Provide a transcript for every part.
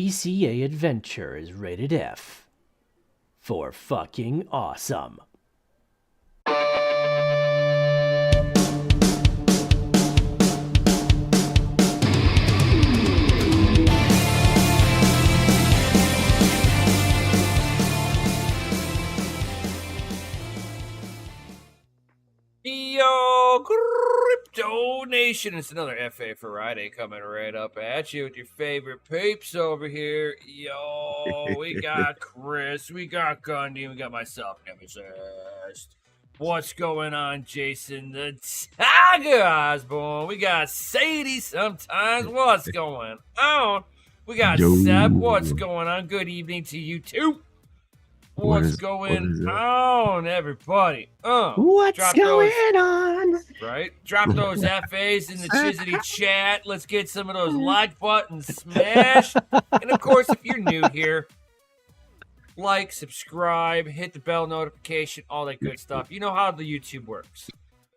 DCA adventure is rated F for fucking awesome. Yo, Crypto Nation. It's another FA Friday coming right up at you with your favorite peeps over here. Yo, we got Chris, we got Gundy, we got myself, Nemesis. What's going on, Jason the Tiger Osborne? We got Sadie sometimes. What's going on? We got Seb. What's going on? Good evening to you too. What's going on, everybody? What's going on? Right? Drop those FAs in the Chizity chat. Let's get some of those like buttons smashed. And of course, if you're new here, like, subscribe, hit the bell notification, all that good stuff. You know how the YouTube works.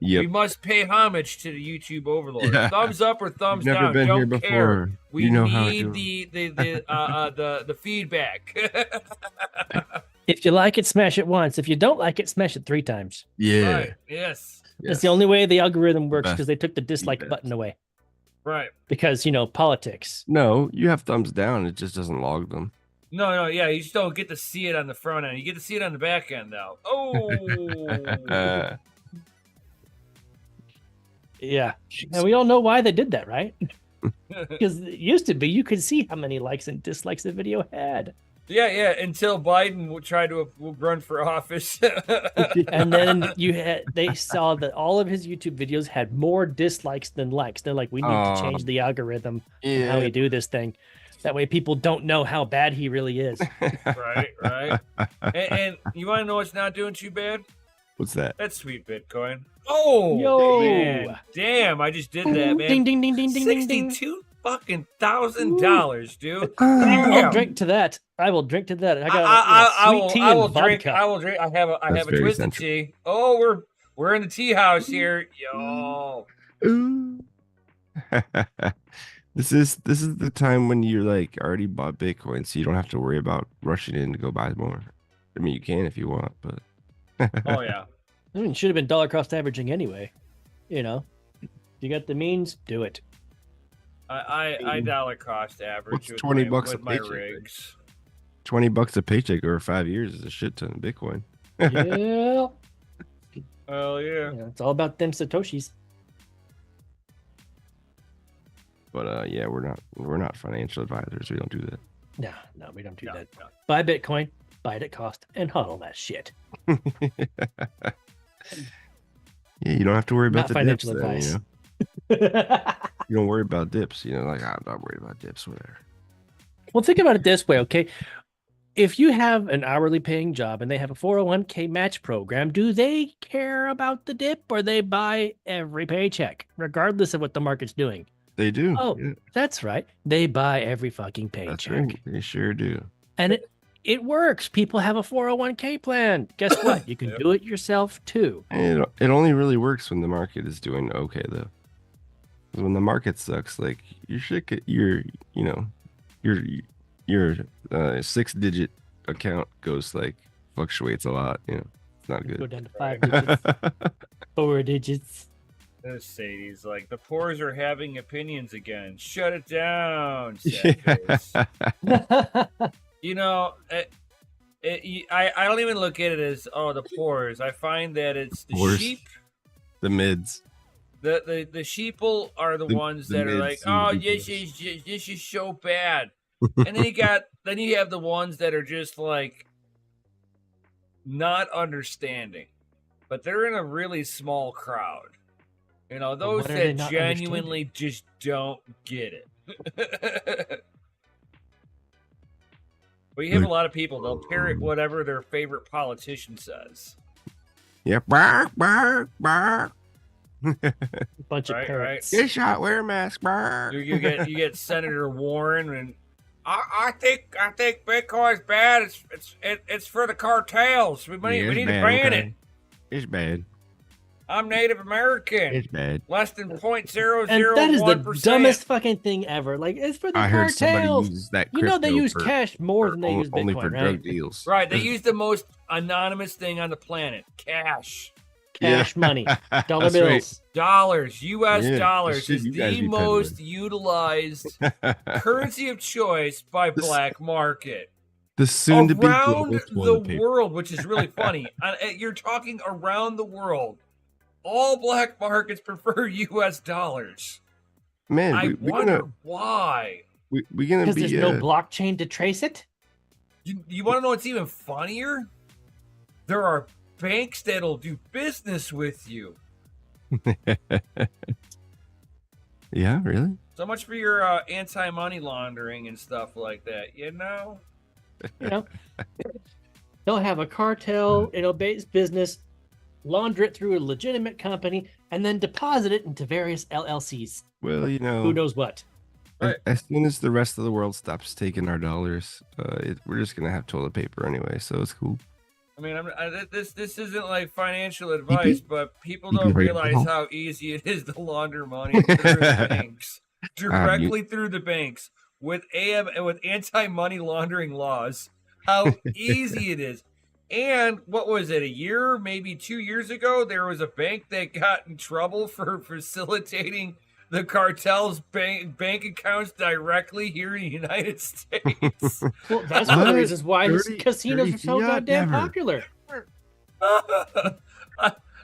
Yep. We must pay homage to the YouTube overlord. Yeah. Thumbs up or thumbs Never down. Been Don't here before. care. We know need the feedback. If you like it, smash it once. If you don't like it, smash it 3 times. Yeah. Right. Yes. That's the only way the algorithm works, because they took the dislike button away. Right. Because, politics. No, you have thumbs down. It just doesn't log them. No, yeah, you just don't get to see it on the front end. You get to see it on the back end, though. Oh. Yeah. And we all know why they did that, right? Because it used to be you could see how many likes and dislikes the video had. Yeah, until Biden tried to run for office. And then they saw that all of his YouTube videos had more dislikes than likes. They're like, we need to change the algorithm and how we do this thing. That way people don't know how bad he really is. Right. And you want to know what's not doing too bad? What's that? That's sweet Bitcoin. Oh, yo, man. Damn, I just did that, man. Ding, ding, ding, ding, ding, ding, ding. $62,000, dude. I'll drink to that. I will drink to that. I got sweet tea and vodka. I will drink. I have a twisted tea. Oh, we're in the tea house here. Yo. This is the time when you're like already bought Bitcoin, so you don't have to worry about rushing in to go buy more. I mean, you can if you want, but oh yeah. I mean, it should have been dollar cost averaging anyway. If you got the means, do it. I dollar cost average. What's $20 with a my paycheck? rigs. $20 a paycheck over 5 years is a shit ton of Bitcoin. Yeah. Oh yeah. It's all about them Satoshis. But yeah, we're not financial advisors. We don't do that. No, we don't do that. No. Buy Bitcoin, buy it at cost, and hodl that shit. Yeah, you don't have to worry about the financial dips. Advice. You don't worry about dips. Like I'm not worried about dips, whatever. Well, think about it this way, okay? If you have an hourly paying job and they have a 401k match program, do they care about the dip, or they buy every paycheck, regardless of what the market's doing? They do. Oh, yeah. That's right. They buy every fucking paycheck. That's right. They sure do. And it works. People have a 401k plan. Guess what? You can do it yourself too. And it only really works when the market is doing okay, though. When the market sucks, like your 6-digit account goes fluctuates a lot. It's not good. Go down to 5 digits, 4 digits. This Sadie's like, the poors are having opinions again. Shut it down. I don't even look at it as the poors. I find that it's the poors. Sheep, the mids. The sheeple are the ones that are like, this is so bad. And then you have the ones that are just like not understanding, but they're in a really small crowd. Those that genuinely just don't get it. But you have a lot of people, they'll parrot whatever their favorite politician says. Yeah, bark, bark, bark. Bunch of parrots. Get shot, wear a mask, bark. You get Senator Warren, and I think Bitcoin's bad. It's for the cartels. We need to ban it. It's bad. I'm Native American. It's bad. Less than 0.001%. And that is the dumbest fucking thing ever. Like, it's for the I heard somebody cartels. uses that. You know they crypto use for- cash more than they use only Bitcoin, for right? drug deals. Right, they use the most anonymous thing on the planet: cash. Cash money, dollar That's right. bills. Dollars, U.S. Yeah, dollars the shit is you guys the be most peddling. utilized currency of choice by This- black market The soon to be around global the toilet paper. world, which is really funny. You're talking around the world. All black markets prefer U.S. dollars. Man, I we're wonder gonna why. we're gonna Because be there's no blockchain to trace it. You want to know what's even funnier? There are banks that'll do business with you. Yeah, really? So much for your anti-money laundering and stuff like that, you know? You know, they'll have a cartel, base business, launder it through a legitimate company, and then deposit it into various LLCs. Well, you know, Who knows what? Right. as soon as the rest of the world stops taking our dollars, we're just gonna have toilet paper anyway, so it's cool. I mean, this isn't like financial advice, but people Pee-pee don't right realize now. how easy it is to launder money through the banks, directly through the banks with anti-money laundering laws. How easy it is. And what was it? A year, maybe 2 years ago, there was a bank that got in trouble for facilitating the cartel's bank accounts directly here in the United States. Well, that's one of the What? reasons why Dirty- casinos dirty are so fiat? goddamn Never. popular.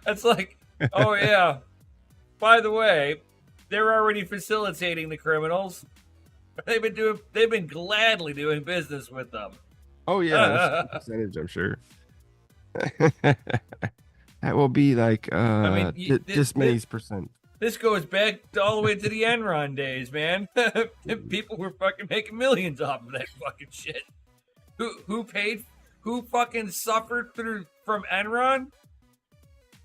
It's like, oh yeah. By the way, they're already facilitating the criminals. They've been gladly doing business with them. Oh yeah, that's a percentage, I'm sure. That will be like mean, this many percent. This goes back all the way to the Enron days, man. People were fucking making millions off of that fucking shit. Who fucking suffered from Enron?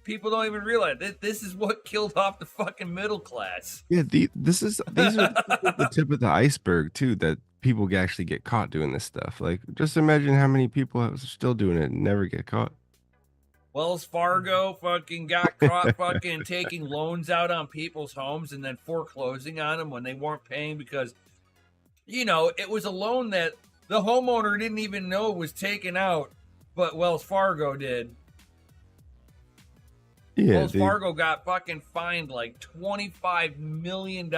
People don't even realize this is what killed off the fucking middle class. Yeah, these are the tip of the iceberg too. That people actually get caught doing this stuff. Like, just imagine how many people are still doing it and never get caught. Wells Fargo fucking got caught fucking taking loans out on people's homes and then foreclosing on them when they weren't paying because, it was a loan that the homeowner didn't even know was taken out, but Wells Fargo did. Yeah, Wells Fargo got fucking fined like $25 million.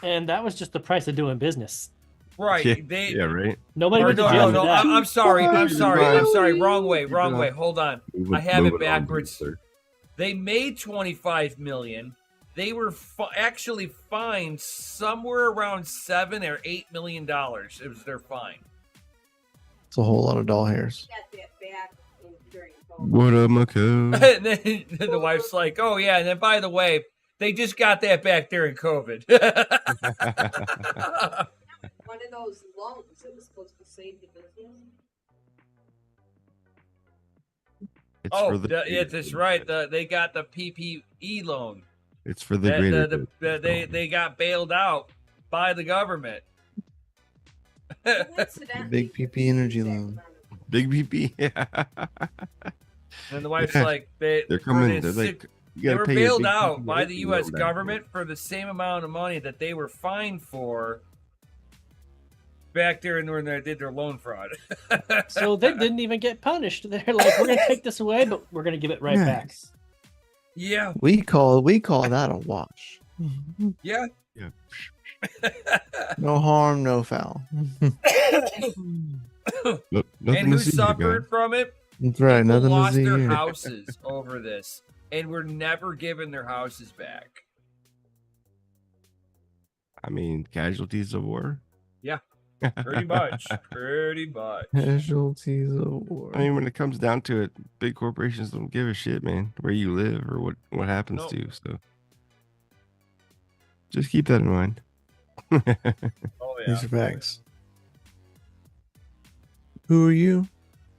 And that was just the price of doing business. Right. Yeah, right. Nobody Or went to no, jail no, for no. that. I'm sorry. Wrong way. Keep it on. Hold on. I have it backwards. They made $25 million. They were actually fined somewhere around $7 or $8 million. It was their fine. It's a whole lot of doll hairs. What up, my code? And then the wife's like, "Oh yeah," and then by the way, they just got that back during COVID. One of those loans that was supposed to save the business. That's right. They got the PPE loan. It's for the greater good. They got bailed out by the government. Big PP energy loan. Big BP. And the wife's like, They're coming. They're like, you they gotta were pay your bailed big out BP by the energy U.S. loan back. government for the same amount of money that they were fined for back there when they did their loan fraud. So they didn't even get punished. They're like, we're gonna take this away, but we're gonna give it right back. Nice. Yeah, We call that a wash. yeah. Yeah. No harm, no foul. Look, nothing And who to see here, suffered guys. from it? That's right. People Nothing to lost see their here. houses over this, and were never given their houses back. I mean, casualties of war. Pretty much. Pretty much. Casualties of war. I mean, when it comes down to it, big corporations don't give a shit, man, where you live or what happens No. to you. So just keep that in mind. Oh yeah. These are facts. Who are you?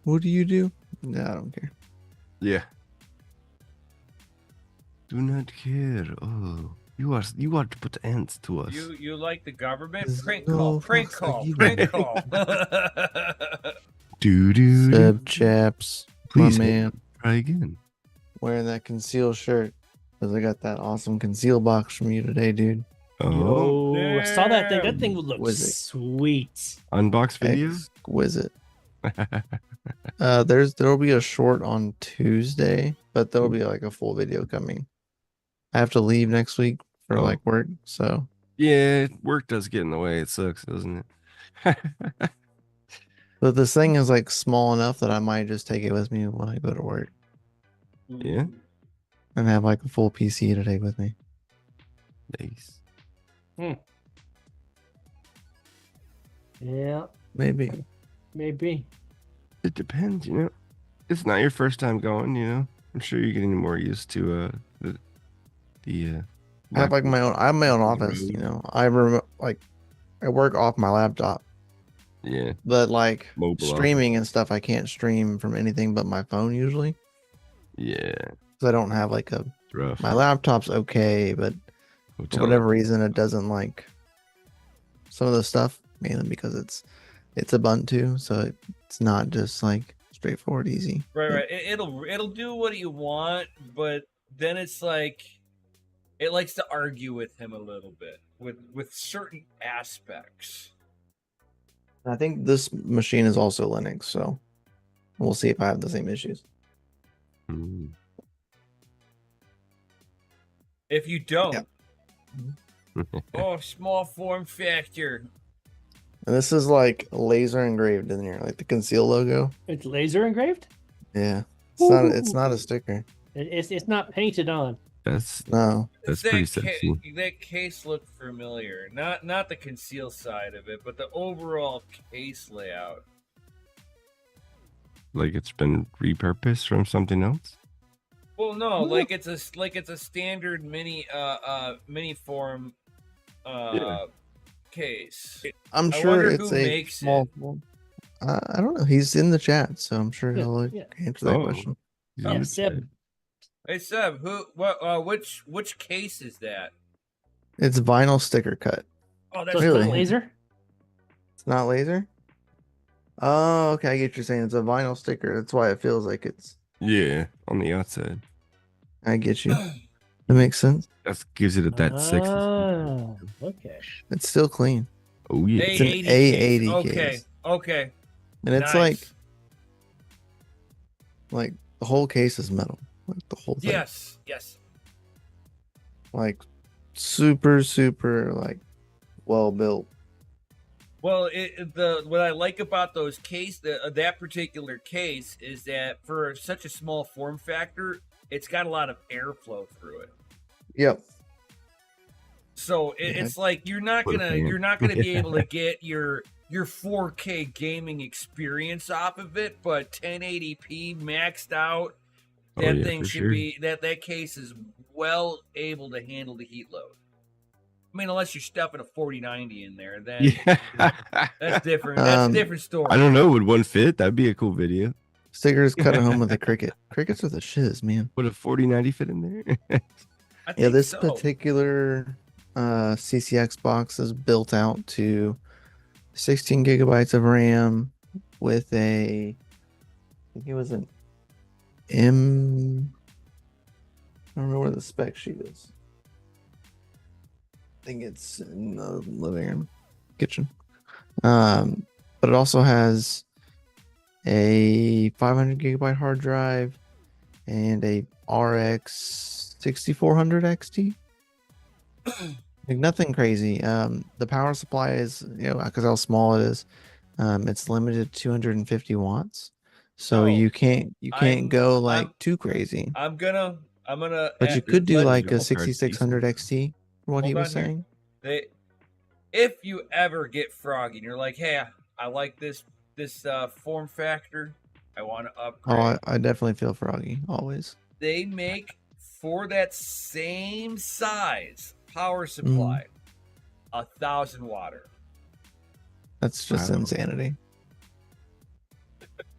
What do you do? No, I don't care. Yeah. Do not care. Oh, you are to put ends to us. You like the government? There's Prank no call. Prank fucks call. like you. Prank call. Do Seb chaps. Please My man. try again. wearing that conceal shirt because I got that awesome conceal box from you today, dude. Oh, Yo, I saw that thing. That thing looks Exquisite. sweet. unbox video. Exquisite. There'll be a short on Tuesday, but there'll be like a full video coming. I have to leave next week for Oh. like work, so Yeah, work does get in the way. It sucks, doesn't it? but this thing is like small enough that I might just take it with me when I go to work Yeah. and have like a full PC to take with me. Nice. Yeah, Maybe. maybe. It depends, you know. It's not your first time going, you know. I'm sure you're getting more used to the I have like my own. I have my own office. Road. You know, I work off my laptop, yeah, but like mobile streaming and stuff, I can't stream from anything but my phone usually yeah, because I don't have like a. it's rough. My laptop's okay, but for Hotel whatever reason, it doesn't like some of the stuff mainly because it's Ubuntu, so it's not just like straightforward easy. Right. It'll do what you want, but then it's like it likes to argue with him a little bit with certain aspects. I think this machine is also Linux, so we'll see if I have the same issues. Mm. If you don't, Yeah. oh, small form factor. And this is like laser engraved in here, like the conceal logo. It's laser engraved. Yeah, it's not a sticker. It's not painted on. That's No, pretty sexy. That case looked familiar. Not the conceal side of it, but the overall case layout. Like it's been repurposed from something else. Well, no, like it's a standard mini form Yeah. case. I'm I sure wonder it's who a makes small. I don't know. He's in the chat, so I'm sure Yeah, he'll yeah. answer that Oh. question. Yeah, Seb. Hey Seb, which case is that? It's vinyl sticker cut. Oh, So that's it's Really? not laser. It's not laser. Oh, okay. I get what you're saying. It's a vinyl sticker. That's why it feels like it's. Yeah, on the outside. I get you. That makes sense. That gives it that sexy. Ah, okay. It's still clean, Oh yeah. It's an A80 A80 case. case. Okay. and it's Nice. like the whole case is metal, like the whole thing. Yes. Like super like well built. Well, what I like about those that particular case is that for such a small form factor, it's got a lot of airflow through it. Yep. So Yeah. it's like you're not Put a gonna fan. be able to get your 4K gaming experience off of it, but 1080p maxed out. Oh, That yeah, thing for should sure. be that case is well able to handle the heat load. I mean, unless you're stuffing a 4090 in there, then Yeah. that's different. That's a different story. I don't know. Would one fit? That'd be a cool video. Stickers cut at home with a cricket. Crickets are the shiz, man. Would a 4090 fit in there? I Yeah, think this so. particular CCX box is built out to 16 gigabytes of RAM with I think it was an M. I don't know where the spec sheet is. I think it's in the living room, kitchen. But it also has a 500 gigabyte hard drive and a RX 6400 XT. Like nothing crazy. The power supply is, because how small it is, it's limited to 250 watts. So Oh, you can't I'm- go like I'm- too crazy. I'm gonna. But you could do let- like a All cards 6600 XT, from what he Hold was on here. saying. If you ever get Froggy and you're like, hey, I like this form factor, I want to upgrade. Oh, I definitely feel froggy always. They make for that same size power supply 1,000 water. That's just Wow. insanity.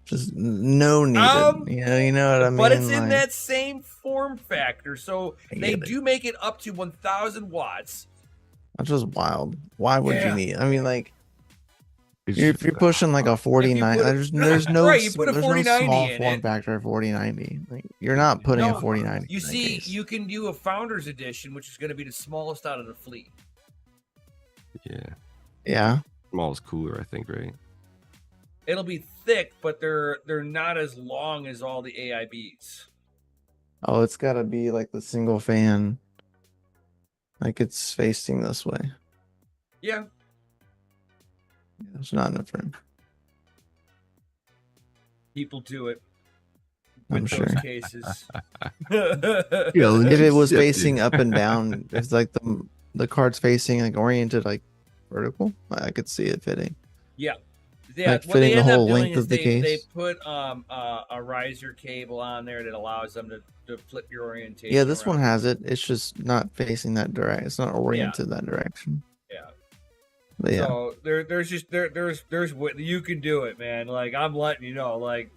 Just no needed. You know what I mean? But it's in Like, that same form factor, so I they get it. do make it up to 1,000 watts. That's just wild. Why would Yeah. you need? I mean, like, If you're pushing like a 4090, put a- there's no Right, you put a there's no 4090 small in form it. factor 4090. Like you're not putting a No, 4090. you in that see, case. you can do a Founders Edition, which is going to be the smallest out of the fleet. Yeah. Yeah. Small is cooler, I think, right? It'll be thick, but they're not as long as all the AIBs. Oh, it's got to be like the single fan. Like it's facing this way. Yeah, There's not enough room. people do it. I'm With sure. those cases. If it was facing up and down, if like the card's facing like oriented like vertical, I could see it fitting. Yeah, Like what they fitting the end up whole doing length is of the they case? put a riser cable on there that allows them to flip your orientation. Yeah, this one around. has it. It's just not facing that direction. It's not oriented that direction. Yeah. But yeah, So there's what you can do it, man. Like I'm letting you know, like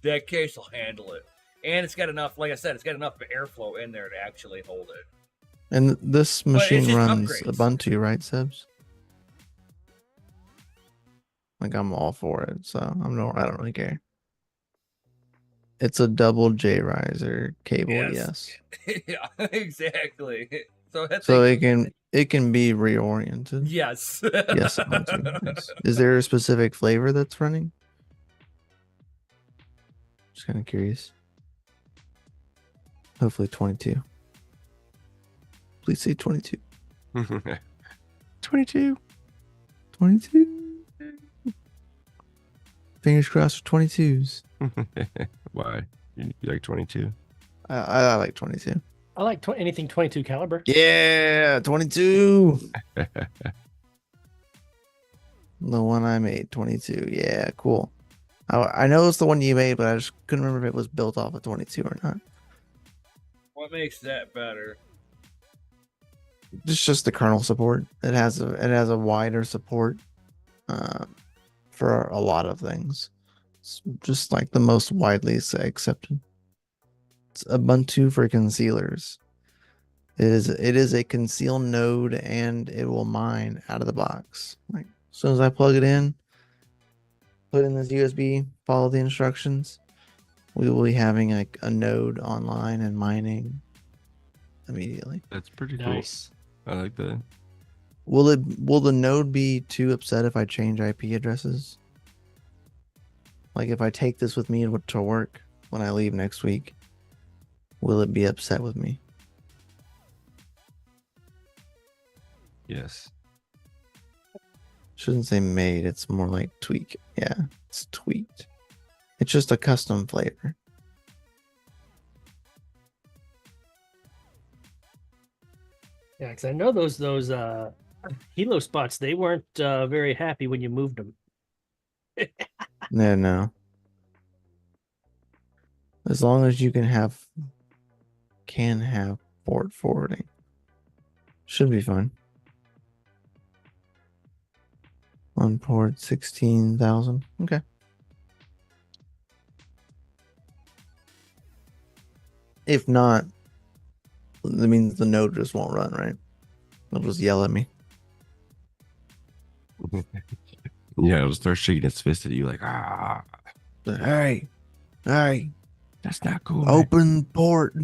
that case will handle it, and it's got enough. Like I said, it's got enough airflow in there to actually hold it. and this it's machine just runs upgrades. Ubuntu, right, Sebs? Like I'm all for it, so I don't really care. It's a double J riser cable, yes. Yeah, exactly. So it can be reoriented. Yes. Yes, Ubuntu. Yes. Is there a specific flavor that's running? Just kind of curious. Hopefully 22. Please say 22. 22. 22. Fingers crossed for 22s. Why? You like 22? I like 22. I like anything 22 caliber. Yeah, 22. The one I made, 22. Yeah, cool. I know it's the one you made, but I just couldn't remember if it was built off of 22 or not. What makes that better? It's just the kernel support. It has a wider support for a lot of things. It's just like the most widely accepted. It's Ubuntu for concealers. It is a conceal node, and it will mine out of the box. Like as soon as I plug it in, put in this USB, follow the instructions, we will be having like a node online and mining immediately. That's pretty Nice. cool. I like that. Will the node be too upset if I change IP addresses? Like if I take this with me to work when I leave next week, will it be upset with me? Yes. Shouldn't say made, it's more like tweak. Yeah, it's tweaked. It's just a custom flavor. Yeah, because I know those Hilo spots, they weren't very happy when you moved them. No. As long as you can have port forwarding, should be fine. On port 16,000. Okay. If not, that means the node just won't run, right? It'll just yell at me. Yeah, it'll start shaking its fist at you like, ah, Hey, that's not cool. Man. open port.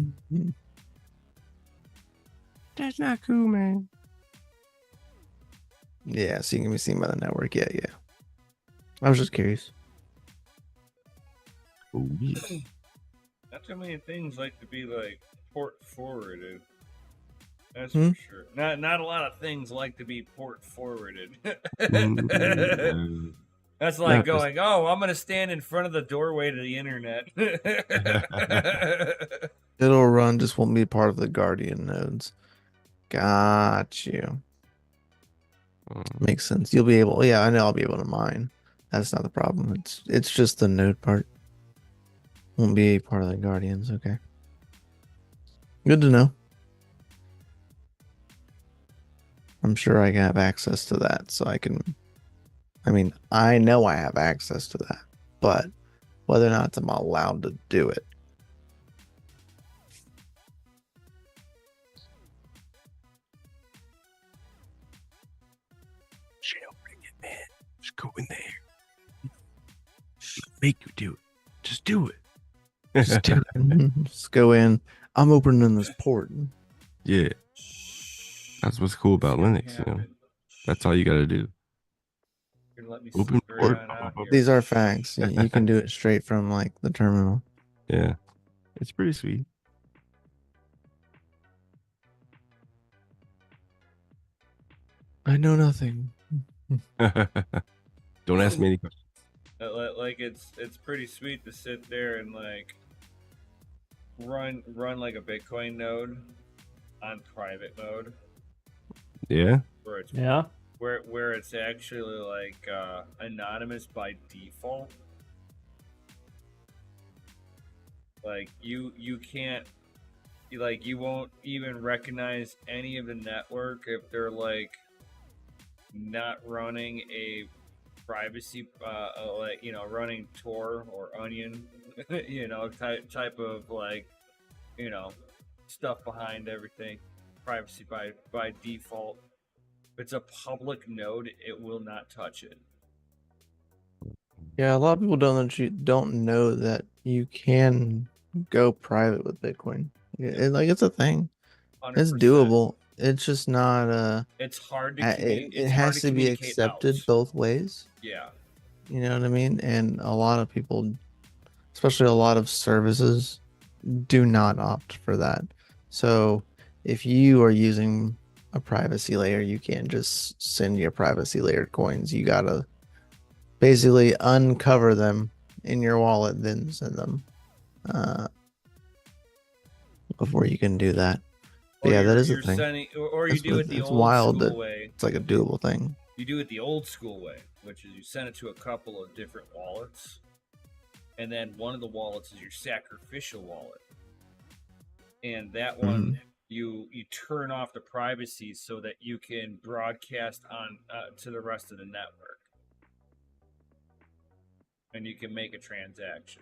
That's not cool, man. Yeah, so you can be seen by the network. Yeah. I was just curious. Oh, yeah. Not too many things like to be like port forwarded. That's Hmm? for sure. Not a lot of things like to be port forwarded. Mm, That's like Not this- going, oh, I'm gonna stand in front of the doorway to the internet. It'll run, just won't be part of the Guardian nodes. Got you. Makes sense. You'll be able. Yeah, I know I'll be able to mine. That's not the problem. It's just the node part. Won't be a part of the Guardians. Okay. Good to know. I'm sure I can have access to that, so I can. I mean, I know I have access to that, but whether or not I'm allowed to do it. Jailbreak it, man. Just go in there. make you do it. Just do it. Just do it. Just go in. I'm opening this port. Yeah, that's what's cool about Linux. You know, that's all you got to do. You're gonna let me Open slip port. right out here. These are facts. You can do it straight from like the terminal. Yeah, it's pretty sweet. I know nothing. Don't ask me any questions. Like it's pretty sweet to sit there and like run like a Bitcoin node on private mode Yeah. where it's Yeah. where it's actually like anonymous by default. Like you can't you won't even recognize any of the network if they're like not running a privacy like running Tor or Onion type of like stuff behind everything, privacy by default. If it's a public node, it will not touch it. Yeah, a lot of people don't know that you can go private with Bitcoin. It's a thing. It's 100%. doable. It's just not It's hard to it has to be accepted out. both ways. Yeah. You know what I mean? And a lot of people, especially a lot of services, do not opt for that. So if you are using a privacy layer, you can't just send your privacy layered coins. You gotta basically uncover them in your wallet, then send them before you can do that. But yeah, that is a thing. Or you do it the it's old wild school that way. It's like a doable thing. You do it the old school way, which is you send it to a couple of different wallets, and then one of the wallets is your sacrificial wallet, and that one you turn off the privacy so that you can broadcast on to the rest of the network, and you can make a transaction.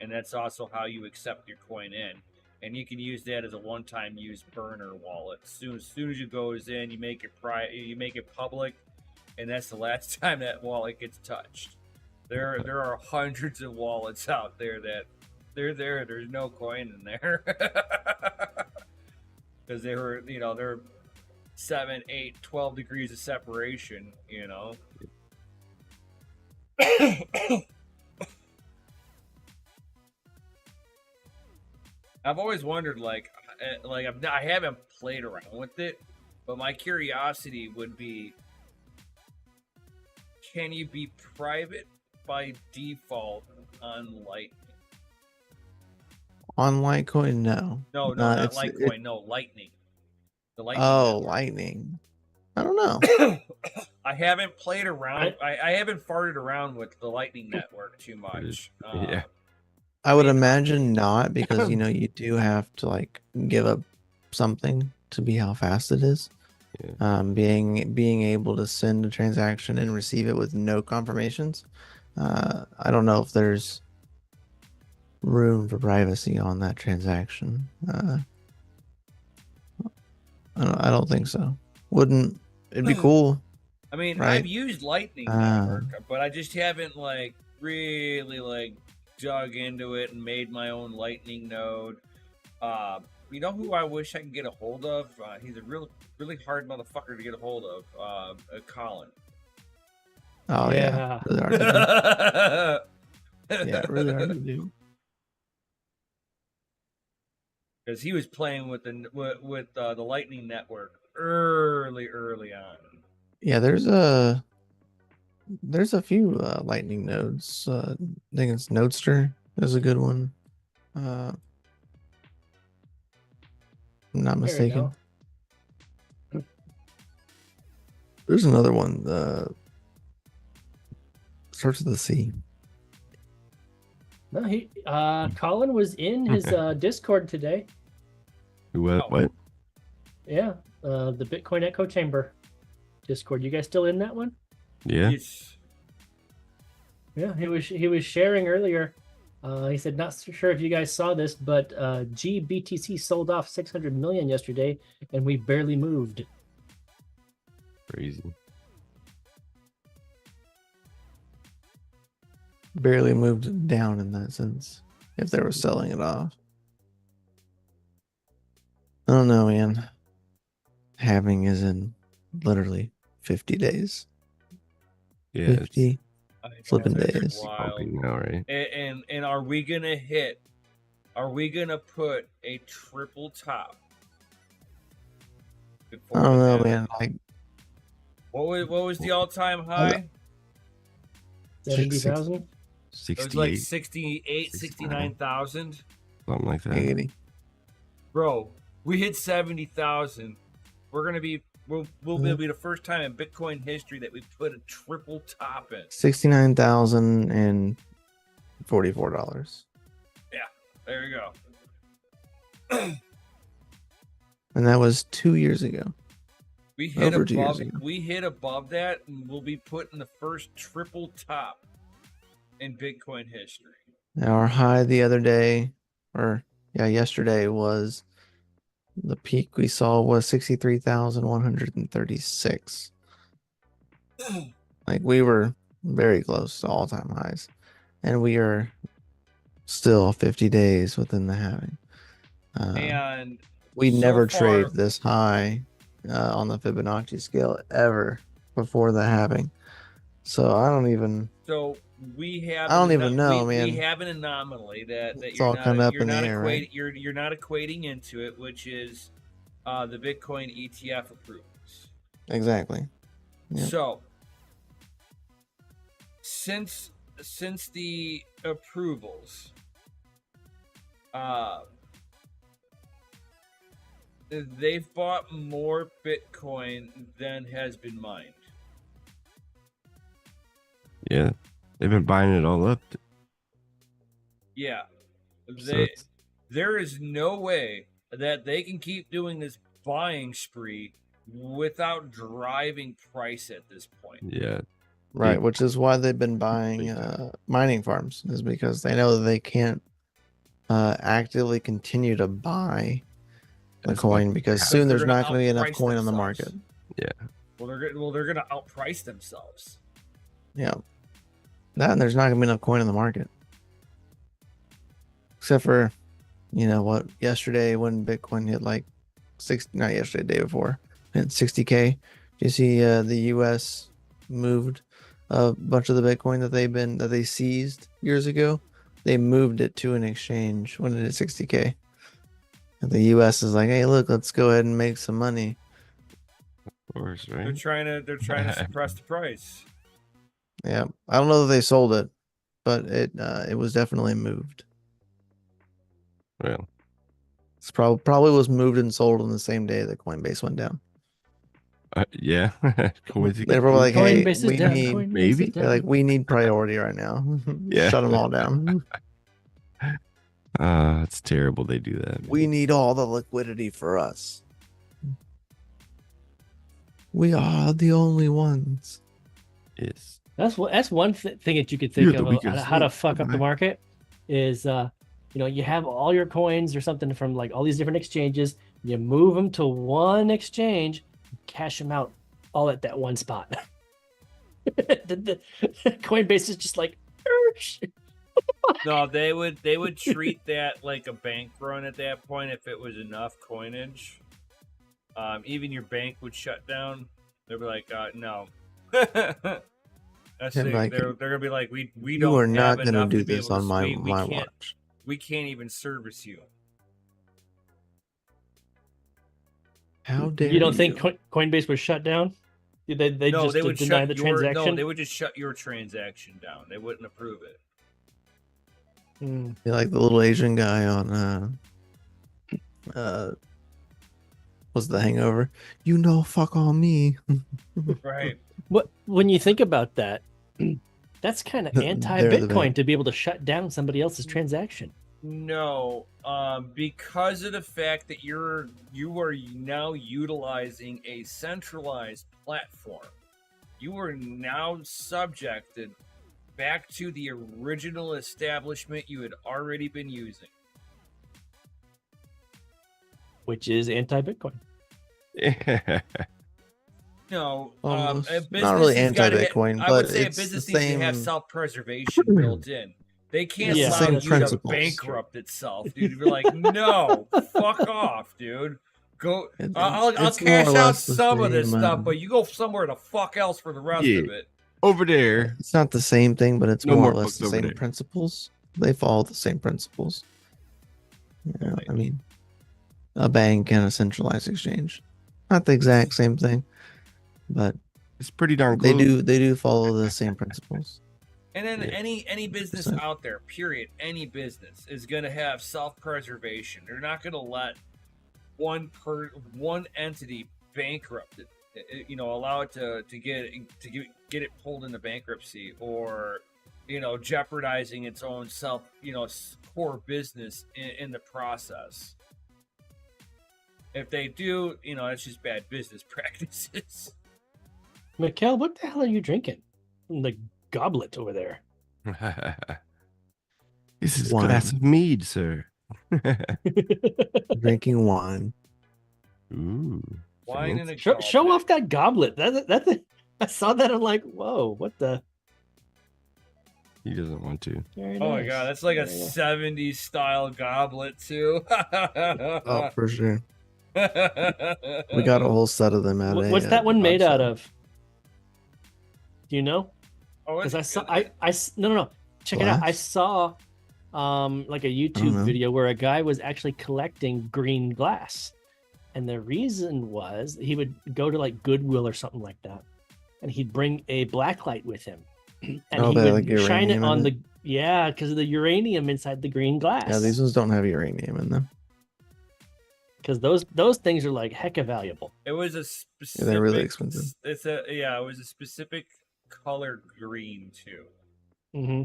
And that's also how you accept your coin in. And you can use that as a one-time use burner wallet. As soon as you goes in, you make it public, and that's the last time that wallet gets touched. There are hundreds of wallets out there that there's no coin in there. Because they're 7, 8, 12 degrees of separation, I've always wondered, I haven't played around with it, but my curiosity would be, can you be private by default on Lightning? On Litecoin, no. No, not Litecoin. No, Lightning. The Lightning. Oh, network. Lightning. I don't know. I haven't played around. I haven't farted around with the Lightning network too much. Yeah. I would imagine not, because you do have to like give up something to be how fast it is. Yeah. Being able to send a transaction and receive it with no confirmations. I don't know if there's room for privacy on that transaction. I don't think so. It'd be cool. I mean, right? I've used Lightning network, but I just haven't really dug into it and made my own Lightning node. You know who I wish I could get a hold of? He's a really hard motherfucker to get a hold of. Colin. Oh yeah, really hard to do. Yeah, really hard to do. Because he was playing with the Lightning network early on. Yeah, there's a few Lightning nodes. I think it's Nodester is a good one. I'm not mistaken. There's another one. Starts with a C. No, Colin was in his Discord today. What? Yeah, the Bitcoin Echo Chamber Discord. You guys still in that one? Yeah. Yes. Yeah, he was sharing earlier. He said, not sure if you guys saw this, but GBTC sold off 600 million yesterday, and we barely moved. Crazy. barely moved down in that sense. If they were selling it off, I don't know, man. Halving is in literally 50 days. Yeah, it's 50 flipping That's days. wild. pumping now, right? And are we gonna hit? Are we gonna put a triple top? I don't know, the man. Like What was the all time high? 70,000? It was 68, like 68, 69,000. something like that. 80. Bro, we hit 70,000. We'll be the first time in Bitcoin history that we put a triple top in. $69,044. There you go. And that was 2 years ago. We hit Over 2 years above. ago. We hit above that, and we'll be putting the first triple top in Bitcoin history. Our high the other day, or yesterday, was the peak we saw was 63,136. Like we were very close to all-time highs, and we are still 50 days within the halving. And We so never far- trade this high on the Fibonacci scale ever before the halving. So I don't even. So we have. I don't even know, we man. have an anomaly that It's you're all not. kinda up You're in the not air, right? You're not equating into it, which is the Bitcoin ETF approvals. Exactly. Yeah. So since the approvals, they've bought more Bitcoin than has been mined. Yeah, they've been buying it all up. Yeah, So it's- there is no way that they can keep doing this buying spree without driving price at this point. yeah, Right, Big- which is why they've been buying big time. mining farms, is because they know that they can't actively continue to buy the That's why- coin because yeah. soon They're there's gonna not going to be enough outprice coin on the themselves. market. Well, they're gonna outprice themselves. Yeah, that and there's not going to be enough coin on the market, except for yesterday when Bitcoin hit like not yesterday, day before, hit 60K. Do you see the U.S. moved a bunch of the Bitcoin that they seized years ago? They moved it to an exchange when it hit 60K. And the U.S. is like, hey, look, let's go ahead and make some money. Of course, They're right? trying to suppress the price. Yeah, I don't know that they sold it, but it was definitely moved. Well, It's probably was moved and sold on the same day that Coinbase went down. yeah. Coincidence. They're probably like, hey, Coinbase is we down. need. Coinbase maybe. is They're down. like, we need priority right now. Yeah. Shut them all down. It's terrible they do that. We need all the liquidity for us. We are the only ones. Yes. That's one thing that you could think You're the of weakest how to link. fuck up the Goodbye. market is you have all your coins or something from like all these different exchanges, you move them to one exchange, cash them out all at that one spot. the Coinbase is just like No, they would treat that like a bank run at that point if it was enough coinage. Even your bank would shut down. They'd be like, no. That's And it. like, They're gonna be like, we You don't are not have going to enough do to be this able on to, my we can't watch. we can't even service you. How dare you don't think Coinbase was shut down? They No, just they would deny shut the your transaction. no, they would just shut your transaction down. They wouldn't approve it. Hmm. You're like the little Asian guy on what's the Hangover? Fuck on me. Right. When you think about that, that's kind of They're the anti-Bitcoin best. to be able to shut down somebody else's transaction. No, because of the fact that you are now utilizing a centralized platform, you are now subjected back to the original establishment you had already been using. Which is anti-Bitcoin. No, Almost. a business Not really has gotta anti-Bitcoin, I would but say a it's the business needs to have same. self-preservation built in. They can't It's the allow same you to principles. bankrupt itself, dude. You're like, no, fuck off, dude. Go. I'll It's more or cash out less the some of this same, stuff, but you go somewhere the fuck else for the rest Yeah. of it. Over there. It's not the same thing, but it's No more more or less books the over same there. principles. They follow the same principles. Yeah, Right. I mean, a bank and a centralized exchange, not the exact same thing, but It's pretty darn they close. do follow the same principles. And then Yeah. any business 100%. out there, period, any business is going to have self-preservation. They're not going to let one entity bankrupt it. Allow it to get it pulled into bankruptcy, or jeopardizing its own core business in the process. If they do, it's just bad business practices. Mikkel, what the hell are you drinking? The goblet over there. This is a Wine. glass of mead, sir. Drinking wine. Ooh. Wine in fancy. a Show goblet. off that goblet. I saw that. I'm like, whoa, what the? He doesn't want to. Very Oh my nice. god, that's like a Very nice. 70s style goblet too. Oh, for sure. We got a whole set of them at What's that one made out of? Do you know? Oh, Because it's I saw no. Check it out. I Glass? saw like a YouTube know. video where a guy was actually collecting green glass. And the reason was he would go to like Goodwill or something like that, and he'd bring a black light with him, and Oh, he they would like shine it uranium on in the because of the uranium inside the green glass. Yeah, these ones don't have uranium in them. because those things are like hecka valuable. It was a specific. they're really expensive. It was a specific color green too. Mm-hmm.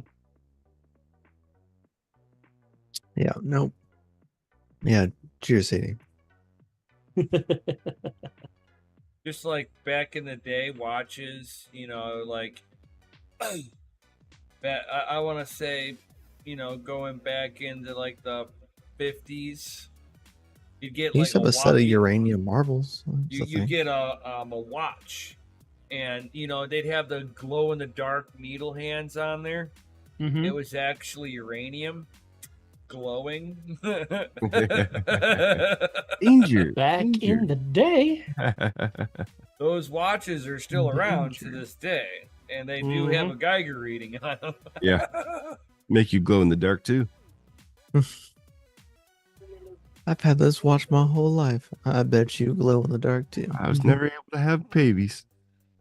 Yeah, nope. Yeah, cheers, Sadie. Just like back in the day, watches. Like that. I want to say, going back into like the 50s, you'd get You like used to have a set of uranium marbles. That's the You thing. get a watch, and they'd have the glow in the dark needle hands on there. Mm-hmm. It was actually uranium glowing. Danger. Back in Danger. the day, Those watches are still around to this day, and they do have a Geiger reading on them. Yeah. Make you glow in the dark too. I've had this watch my whole life. I bet you glow in the dark too. I was never able to have babies.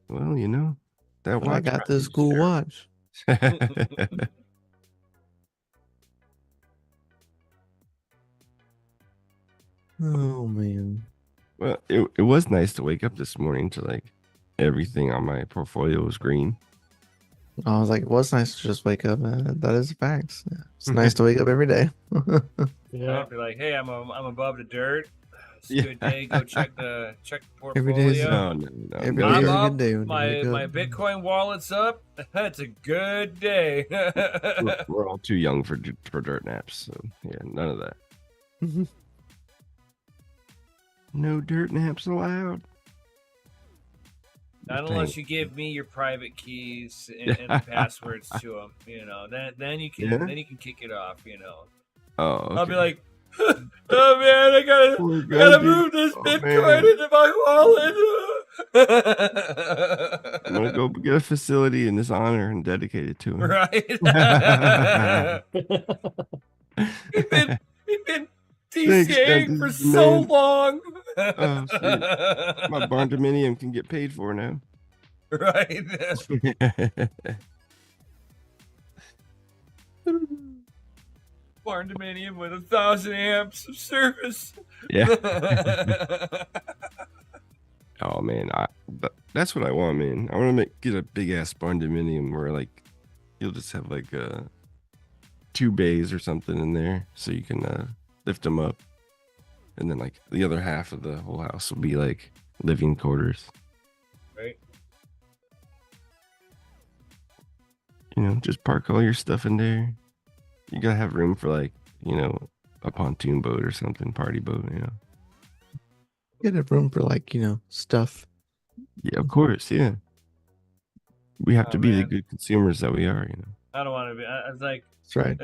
Well, that But I watch got this probably cool was watch. there. Oh man. Well, it was nice to wake up this morning to like everything on my portfolio was green. I was like, it was nice to just wake up. That is facts. Yeah. It's nice to wake up every day. yeah. I'd be like, "Hey, I'm above the dirt. It's a Yeah. good day. Go check the Every day is- portfolio. No. Every I'm day's a up. good day when you wake My up. Bitcoin wallet's up. That's a good day." We're all too young for dirt naps, so yeah, none of that. No dirt naps allowed. Not unless you give me your private keys and the passwords to them, Then you can kick it off, Oh, I'll be okay. like, "Oh man, I gotta Poor gotta Gundy. move this Oh, Bitcoin man. into my I'm gonna wallet." go get a facility in his honor and dedicate it to him. Right? He's been Thanks, DCAing Gundy, for the so man. long. Oh, sweet. My barn dominium can get paid for now. Right. Barn dominium with 1,000 amps of service. Yeah. Oh man, that's what I want, man. I want to get a big ass barn dominium where like you'll just have like 2 bays or something in there, so you can lift them up, and then like the other half of the whole house will be like living quarters. Right. Just park all your stuff in there. You gotta have room for like a pontoon boat or something, party boat. Get a room for stuff Yeah, of course. Yeah, we have Oh to be the man, good consumers that we are. You know. I don't want to be. I was like, That's right.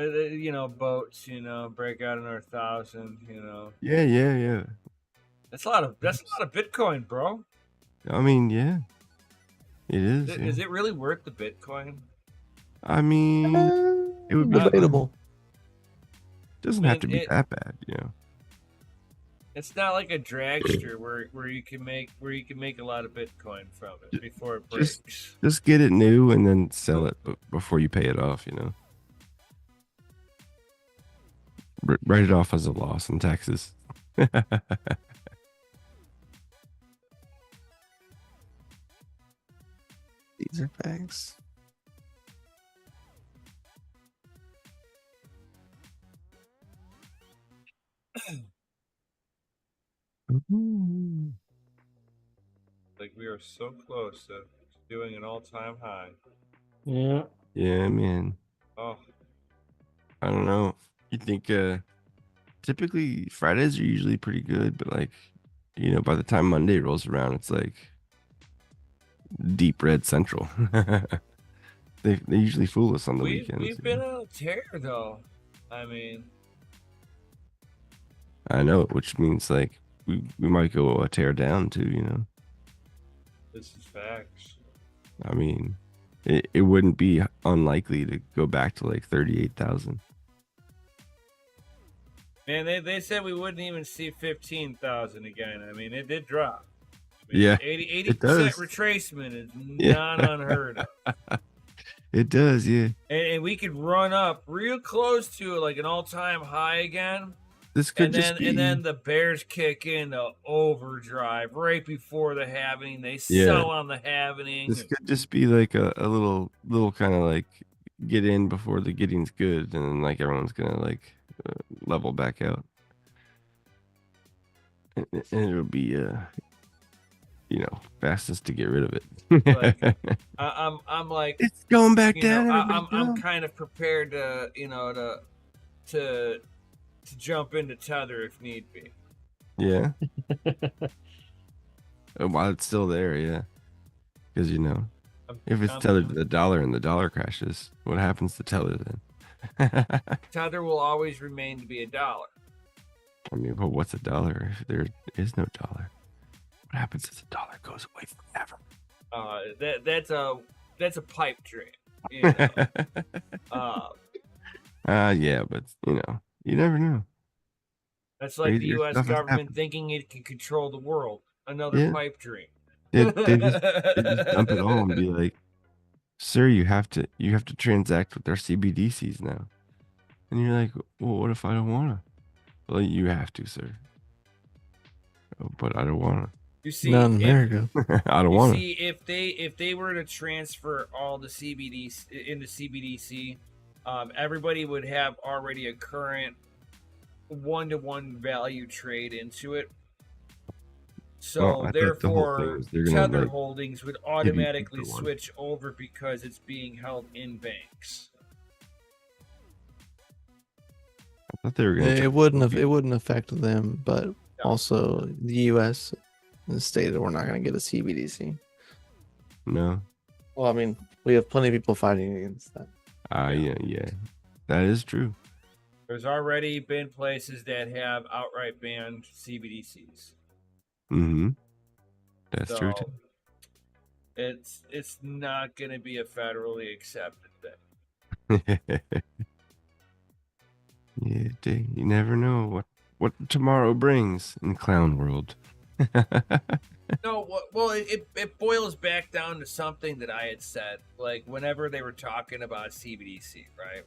boats. Break out another 1,000. Yeah, yeah, yeah. That's a lot of Bitcoin, bro. I mean, yeah, it is. Yeah. Is it really worth the Bitcoin? I mean, it would be fun. Debatable. Doesn't I have mean, to be that bad, you know. it's not like a dragster where you can make a lot of Bitcoin from it before it Just breaks. just get it new and then sell it before you pay it off. You know, write it off as a loss in taxes. These are facts. Like we are so close to doing an all-time high. Yeah. Yeah, man. Oh, I don't know. You think typically Fridays are usually pretty good, but like, by the time Monday rolls around, it's like deep red central. They usually fool us on the weekends. we've been on a tear though. I mean, I know, which means like we might go a tear down too, you know. this is facts. I mean, it wouldn't be unlikely to go back to like 38,000. Man, they said we wouldn't even see 15,000 again. I mean, it did drop. I mean, Yeah, 80% it does. retracement is Yeah. not unheard of. It does, yeah. And we could run up real close to like an all-time high again. This could And just then, be. and then the Bears kick into overdrive right before the halving. They Yeah. sell on the halving. This could just be like a little kind of like get in before the getting's good, and then like everyone's gonna like level back out, and it'll be fastest to get rid of it. Like, I'm like, It's going back you know, down. I'm kind of prepared to to jump into tether if need be. Yeah. While it's still there, yeah. Because if it's tethered to the dollar and the dollar crashes, what happens to tether then? Tether will always remain to be $1. I mean, but what's a dollar if there is no dollar? What happens if the dollar goes away forever? That's a pipe dream. You know? Yeah, but you never know. That's like the Crazier U.S. stuff has government happened. thinking it can control the world. Another Yeah. pipe dream. They just dump it all and be like, "Sir, you have to transact with our CBDCs now." And you're like, "Well, what if I don't wanna?" Well, you have to, sir. Oh, but I don't wanna. You see, Not in America. I don't you wanna. see, if they were to transfer all the CBDC into CBDC, everybody would have already a current 1-to-1 value trade into it. So Well, I thought the whole therefore, thing was they're gonna, tether like, holdings would give you automatically 2-to-1. switch over because it's being held in banks. I thought they were gonna. It wouldn't affect them, but also the U.S. has stated we're not going to get a CBDC. No. Well, I mean, we have plenty of people fighting against that. Yeah, that is true. There's already been places that have outright banned CBDCs. Mm-hmm. That's true too. It's not going to be a federally accepted thing. Yeah, you never know what tomorrow brings in clown world. No, well, it boils back down to something that I had said, like whenever they were talking about CBDC, right?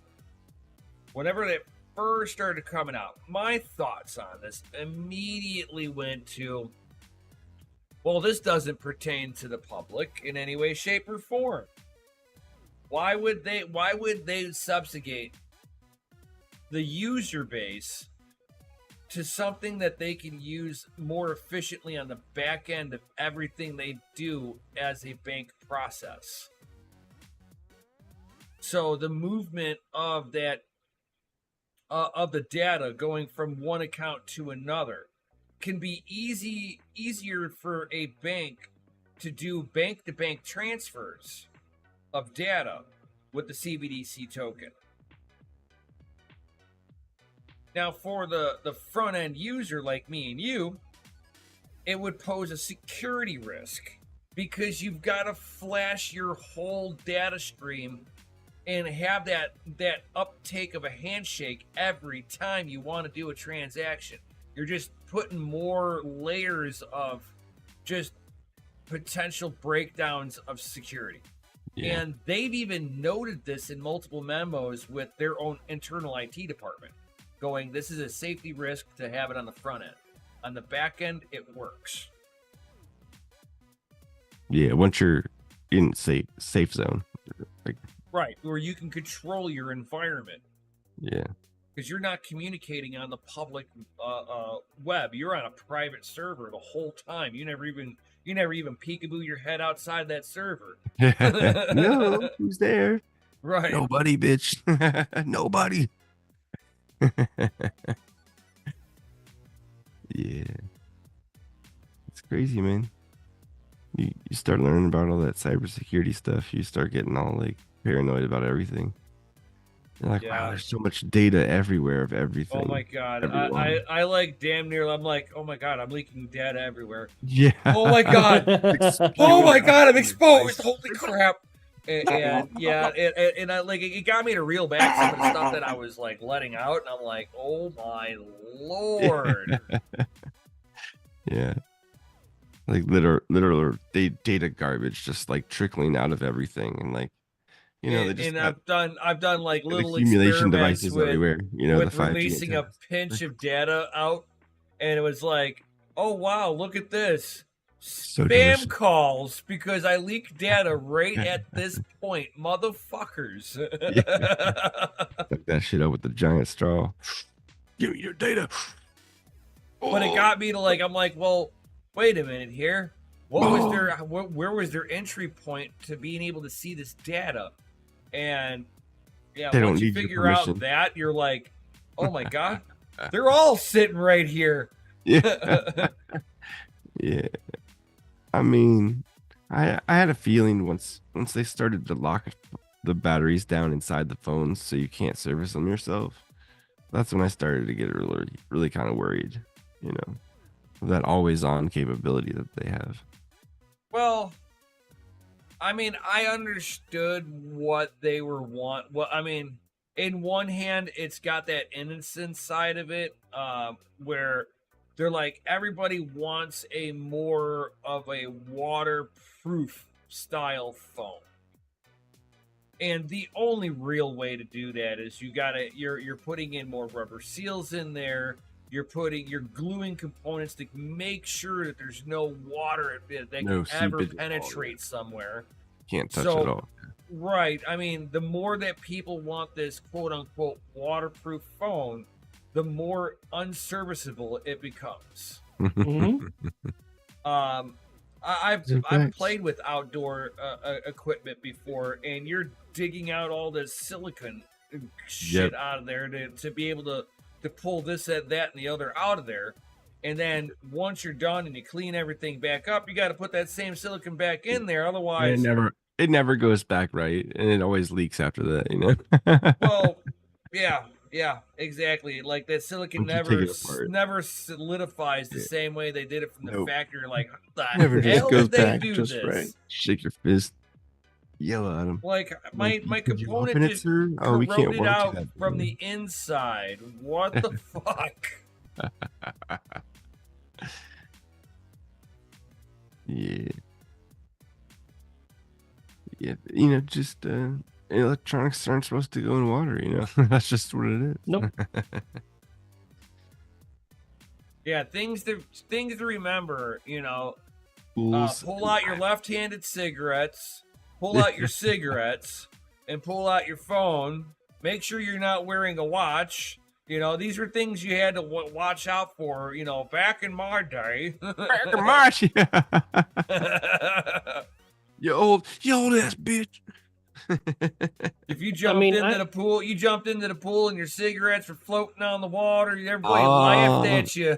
Whenever they first started coming out, my thoughts on this immediately went to, well, this doesn't pertain to the public in any way, shape, or form. Why would they subjugate the user base to something that they can use more efficiently on the back end of everything they do as a bank process? So the movement of that of the data going from one account to another can be easier for a bank to do bank-to-bank transfers of data with the CBDC token. Now, for the front-end user like me and you, it would pose a security risk because you've got to flash your whole data stream and have that uptake of a handshake every time you want to do a transaction. You're just putting more layers of just potential breakdowns of security. Yeah. And they've even noted this in multiple memos with their own internal IT department, going, this is a safety risk to have it on the front end. On the back end, it works. Yeah, once you're in safe zone. Like, Right, where you can control your environment. yeah. Because you're not communicating on the public web. You're on a private server the whole time. You never even peekaboo your head outside that server. No, who's there? Right. Nobody, bitch. Nobody. Yeah. It's crazy, man. You start learning about all that cybersecurity stuff, you start getting all like paranoid about everything. You're like, wow, Yeah. there's so much data everywhere of everything. Oh my god. Everyone. I like damn near, I'm like, oh my god, I'm leaking data everywhere. Yeah. Oh my god. Oh my god, I'm exposed. Holy crap. And yeah, and I like it got me to reel back some of the stuff that I was like letting out, and I'm like, oh my lord. Yeah. Like literal data garbage just like trickling out of everything, and like, you know, they just and got I've done like little accumulation experiments devices with, everywhere. You know, the with 5G releasing a antennas. pinch of data out, and it was like, oh wow, look at this. So Spam delicious. calls because I leaked data right at this point, motherfuckers. Fuck that shit up with the giant straw. Give me your data. But it got me to like, I'm like, well, wait a minute here. What was their where was their entry point to being able to see this data? And yeah, They don't once you need your figure out permission. that, you're like, oh my god, they're all sitting right here. Yeah. Yeah. I mean, I had a feeling once they started to lock the batteries down inside the phones so you can't service them yourself. That's when I started to get really kind of worried, you know, that always on capability that they have. Well, I mean, I understood what they were Well, I mean, in one hand, it's got that innocent side of it, where they're like, everybody wants a more of a waterproof style phone. And the only real way to do that is you're putting in more rubber seals in there. You're gluing components to make sure that there's no water that No can ever seepage at all, penetrate somewhere. Can't touch So- it all. Right. I mean, the more that people want this quote unquote waterproof phone, the more unserviceable it becomes. Mhm. I've Facts. played with outdoor equipment before, and you're digging out all this silicon shit Yep. out of there to be able to pull this, that, and the other out of there. And then once you're done and you clean everything back up, you got to put that same silicon back in there. And Otherwise, it never goes back right, and it always leaks after that, you know. well, yeah, exactly. Like that silicon Once you take it apart. never solidifies the Yeah. same way they did it from the Nope. factory. You're like, how the Never just hell goes did they back do just this? right. Shake your fist, yell at them. Like my Could you open component it, just sir? Oh, we can't corroded warranty out that. from the inside. What the fuck? Yeah. Yeah, you know, just electronics aren't supposed to go in water, you know. That's just what it is. Nope. Yeah, things to remember. You know, Fools. pull out your left-handed cigarettes, pull out your cigarettes, and pull out your phone. Make sure you're not wearing a watch. You know, these are things you had to watch out for. You know, back in my day. Back in March. you old ass bitch. If you jumped mean, into the pool, and your cigarettes were floating on the water, everybody laughed at you.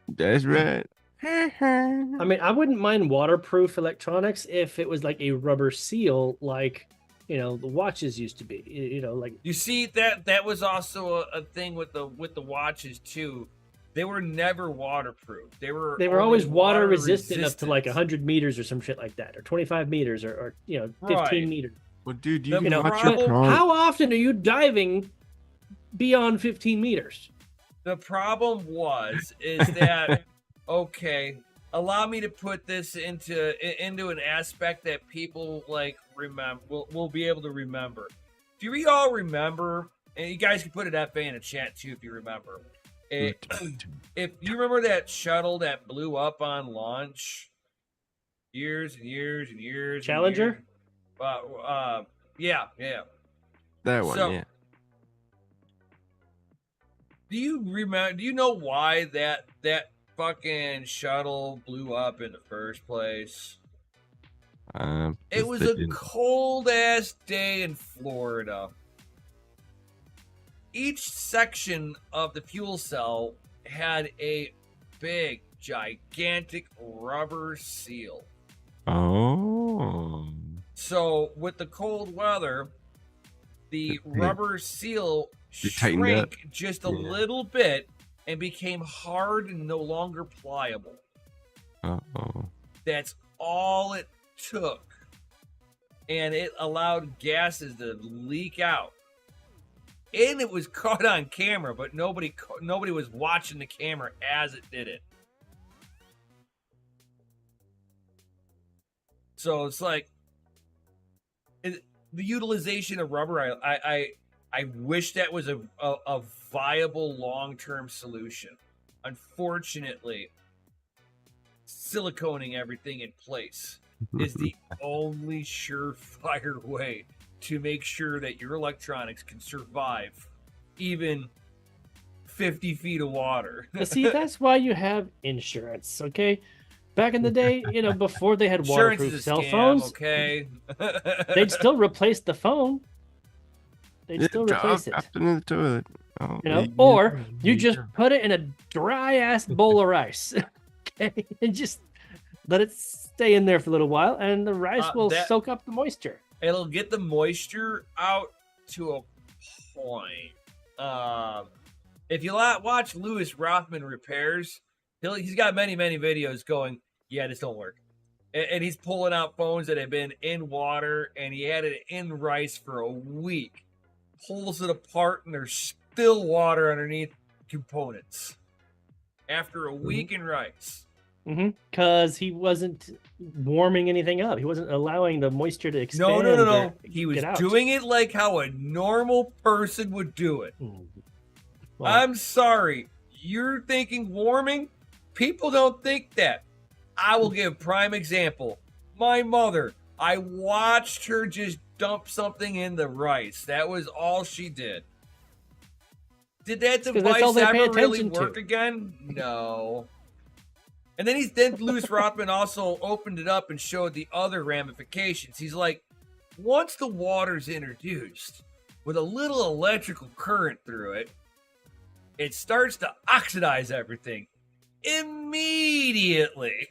That's right. I mean, I wouldn't mind waterproof electronics if it was like a rubber seal, like the watches used to be. Like You see that was also a thing with the watches too. They were never waterproof. They were they were only always water resistant up to like resistant. 100 meters or some shit like that, or 25 meters, or 15 Right. meters. Well, dude, you The can watch problem- your car. How often are you diving beyond 15 meters? The problem is that okay, allow me to put this into an aspect that people like remember will be able to remember. Do we all remember? And you guys can put an FA in the chat too if you remember. If you remember that shuttle that blew up on launch years and years and years. Challenger? Yeah. That one, So- yeah. Do you remember? Do you know why that fucking shuttle blew up in the first place? It was a cold ass day in Florida. Each section of the fuel cell had a big, gigantic rubber seal. Oh. So with the cold weather, the rubber seal You tightened up. shrank just a Yeah. little bit and became hard and no longer pliable. Uh-oh. That's all it took. And it allowed gases to leak out. And it was caught on camera, but nobody was watching the camera as it did it. So it's like the utilization of rubber. I wish that was a viable long-term solution. Unfortunately, siliconing everything in place is the only surefire way to make sure that your electronics can survive even 50 feet of water. But see, that's why you have insurance, okay? Back in the day, before they had Insurance waterproof is a cell scam, phones, okay? they'd still replace the phone. They'd still replace it. Dropped in the toilet. Oh, Or you just put it in a dry ass bowl of rice, okay, and just let it stay in there for a little while, and the rice will soak up the moisture. It'll get the moisture out to a point. If you watch Lewis Rothman repairs, he's got many videos going, yeah, this don't work. And he's pulling out phones that have been in water, and he had it in rice for a week. Pulls it apart, and there's still water underneath components. After a week in rice. Because he wasn't warming anything up. He wasn't allowing the moisture to expand. No. He was doing it like how a normal person would do it. Well, I'm sorry. You're thinking warming? People don't think that. I will give a prime example. My mother. I watched her just dump something in the rice. That was all she did. Did that device ever really work again? No. And then Lewis Rothman also opened it up and showed the other ramifications. He's like, once the water's introduced with a little electrical current through it, it starts to oxidize everything immediately.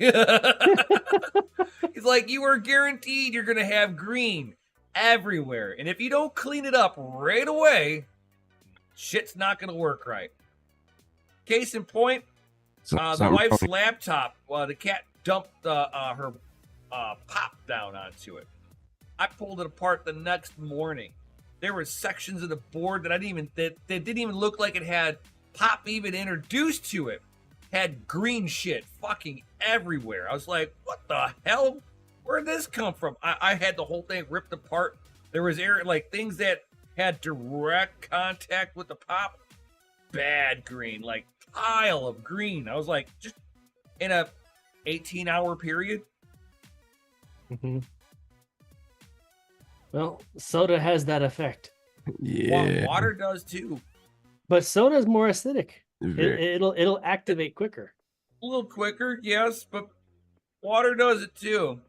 He's like, you are guaranteed you're going to have green everywhere. And if you don't clean it up right away, shit's not going to work right. Case in point, the wife's laptop, the cat dumped her pop down onto it. I pulled it apart the next morning. There were sections of the board that didn't even look like it had pop even introduced to it. Had green shit fucking everywhere. I was like, what the hell? Where'd this come from? I had the whole thing ripped apart. There was things that had direct contact with the pop. Bad green, like pile of green. I was like, just in a 18-hour period. Well, soda has that effect. Yeah. Water does too. But soda is more acidic. It'll activate quicker. A little quicker, yes, but water does it too.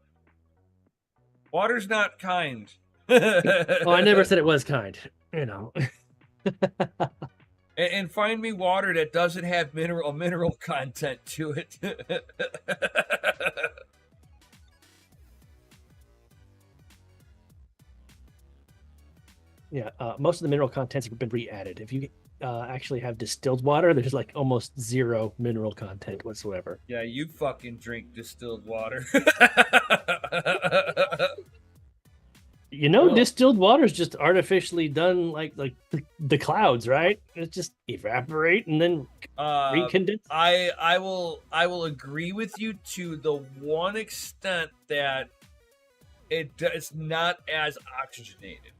Water's not kind. Oh, I never said it was kind. And find me water that doesn't have mineral content to it. Yeah, most of the mineral contents have been re-added. If you actually have distilled water, there's like almost zero mineral content whatsoever. Yeah, you fucking drink distilled water. You know, Well- distilled water is just artificially done, like the clouds, right? It just evaporate and then recondense. I will agree with you to the one extent that it's not as oxygenated.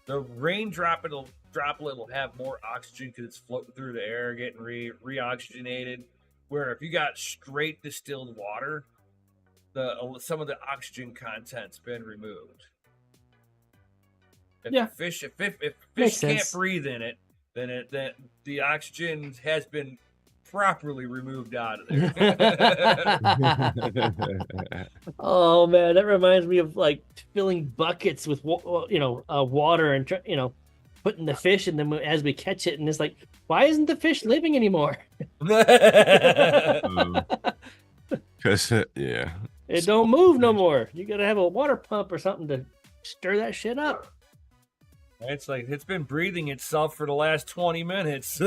The raindrop droplet will have more oxygen because it's floating through the air, getting re-oxygenated. Where if you got straight distilled water, some of the oxygen content's been removed. If fish Makes can't sense. breathe in it, then the oxygen has been properly removed out of there. Oh man, that reminds me of like filling buckets with water and putting the fish, and then as we catch it, and it's like, why isn't the fish living anymore? Because yeah, It don't move no more. You gotta have a water pump or something to stir that shit up. It's like it's been breathing itself for the last 20 minutes.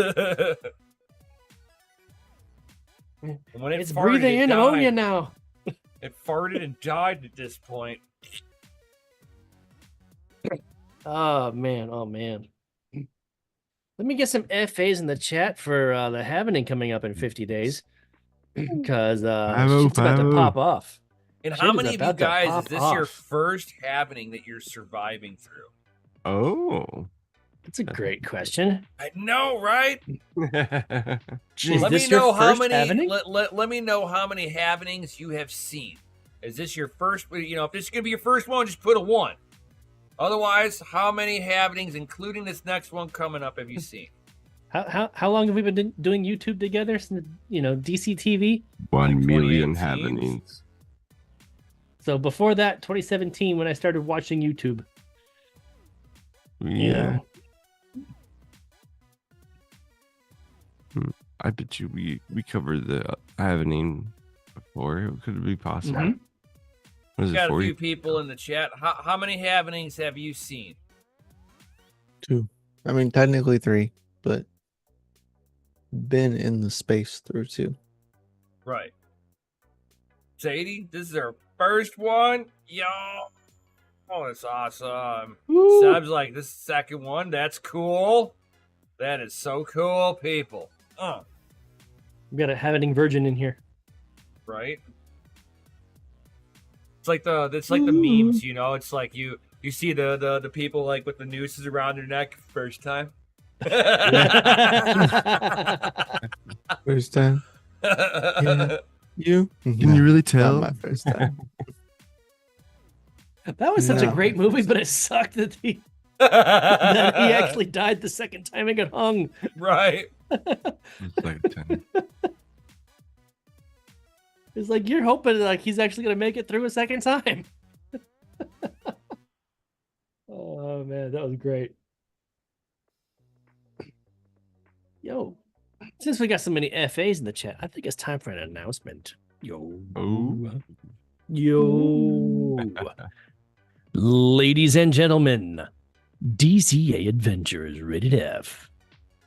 When It's farted, breathing it in died. ammonia now. It farted and died at this point. Oh man, oh man. Let me get some FAs in the chat for the Halving coming up in 50 days. Because shit's about to 5-0. pop off. And Shit how is many of you about to guys is pop this your off. first happening that you're surviving through? Oh. That's a great question. I know, right? Is Let this me know your how first many. happening? Let me know how many happenings you have seen. Is this your first? If this is gonna be your first one, just put a 1. Otherwise, how many happenings, including this next one coming up, have you seen? How long have we been doing YouTube together since DCTV? 1 million 2018. happenings. So before that, 2017, when I started watching YouTube. Yeah. I bet you we covered the happening before. Could it be possible? Mhm. What is it Got a for few you? people in the chat. How many happenings have you seen? 2. I mean, technically 3, but been in the space through 2. Right. Sadie, this is our first one. Yo. Oh, that's awesome. Woo! Seb's like, this is the second one. That's cool. That is so cool, people. We got a Halving virgin in here. Right? It's like the memes, It's like you see the people like with the nooses around their neck first time. First time. Yeah. You? Can you really Not tell? my first time. That was such a No. great movie, but it sucked that he actually died the second time he got hung. Right. It's like a 10. It's like you're hoping like he's actually gonna make it through a second time. Oh man, that was great. Yo, since we got so many FAs in the chat, I think it's time for an announcement. Yo. Oh. Yo. Ladies and gentlemen, DCA Adventures Rated F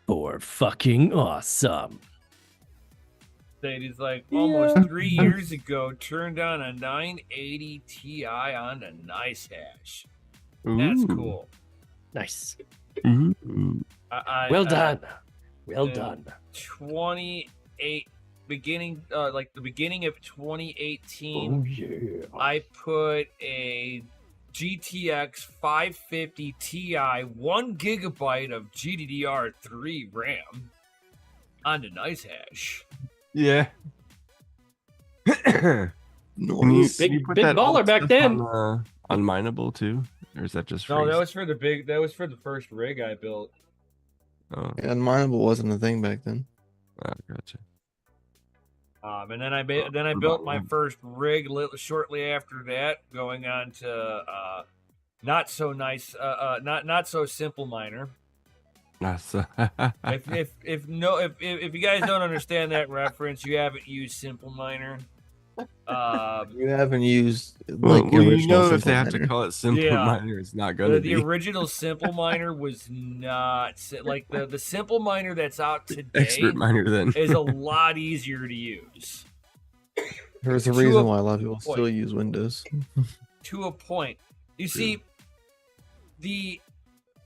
for fucking awesome. Sadie's like, almost 3 years ago, turned on a 980 Ti on a nice hash. That's Ooh. cool. Nice. Ooh. Well done. Well done. 28 beginning the beginning of 2018, Oh yeah. I put a GTX 550 Ti 1 gigabyte of GDDR3 RAM on the nice hash. Yeah. Nice. Big- put big that baller alt back stuff then. On mineable too, or is that just No, that phrase? was for the first rig I built. Oh, Yeah, mineable wasn't a thing back then. gotcha. And then I built my first rig shortly after that, going on to not so nice, not so simple miner. That's If you guys don't understand that reference, you haven't used Simple Miner. You haven't used well, like well, you original know if they Simple have to Miner. call it Simple Yeah. Miner, it's not gonna The be original Simple Miner was not like the Simple Miner that's out today Expert Miner then. is a lot easier to use. There's a To reason a why a lot of people still point. use Windows. To a point. You True. see, the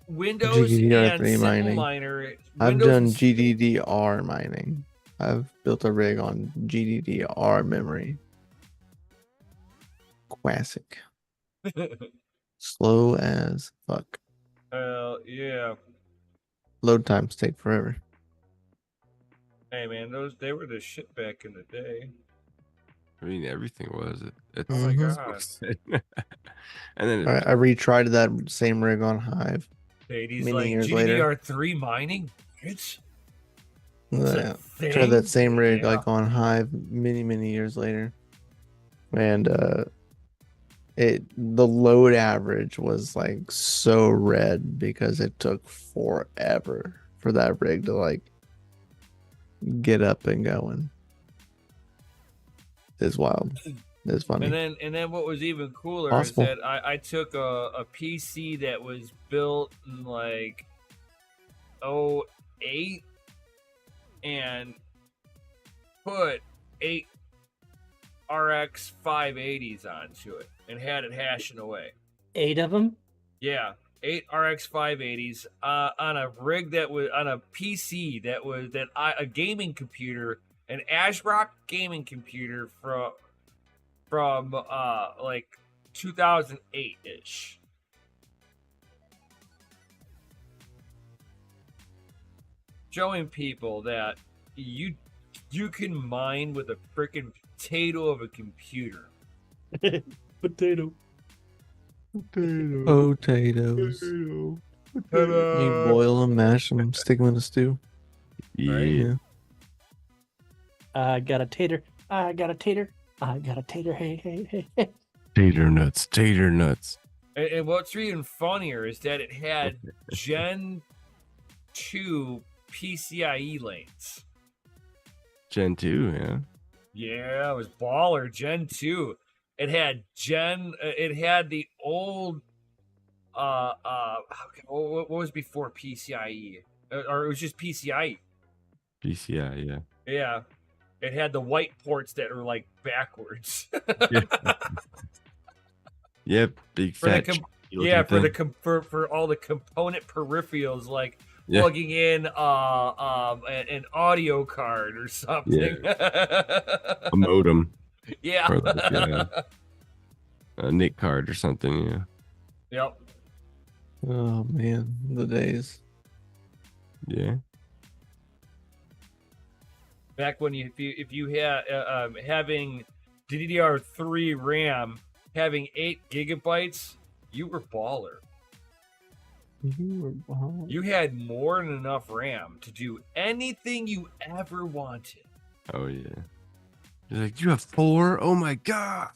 Windows GDDR3 and Simple mining. Miner. I've Windows done and- GDDR mining. I've built a rig on GDDR memory. Classic. Slow as fuck. Yeah. Load times take forever. Hey man, they were the shit back in the day. I mean, everything was. It's Oh my Mhm. god. and then I retried that same rig on Hive. He's Many like years later. GDDR3 mining? It's a Yeah. thing? Tried that same rig Yeah. like on Hive many years later. And the load average was like so red because it took forever for that rig to like get up and going. It's wild. It's funny. And then what was even cooler Possible. is that I took a PC that was built in like 08 and put 8 RX 580s onto it and had it hashing away. 8 of them. Yeah, 8 RX 580s on a rig that was on a PC that was a gaming computer, an ASRock gaming computer from like 2008 ish. Showing people that you can mine with a freaking potato of a computer. Potato. Potatoes. You boil them, mash them, stick them in a stew. yeah. Yeah. I got a tater. I got a tater. I got a tater. Hey. Tater nuts. And what's even funnier is that it had Gen 2 PCIe lanes. Gen 2, yeah. Yeah, it was baller. Gen 2. It had it had the old what was before PCIe? Or it was just PCIe. PCI, yeah. Yeah. It had the white ports that were like backwards. Yep, big For the fat. com- chunky yeah, looking for thing. for all the component peripherals like Yeah. plugging in an audio card or something. A modem, Yeah. or like, a NIC card or something. Yeah, Yep. Oh man, the days. yeah. Back when if you had having DDR3 RAM, having 8 gigabytes, you were baller. You had more than enough RAM to do anything you ever wanted. Oh yeah. You're like, you have 4? Oh my god!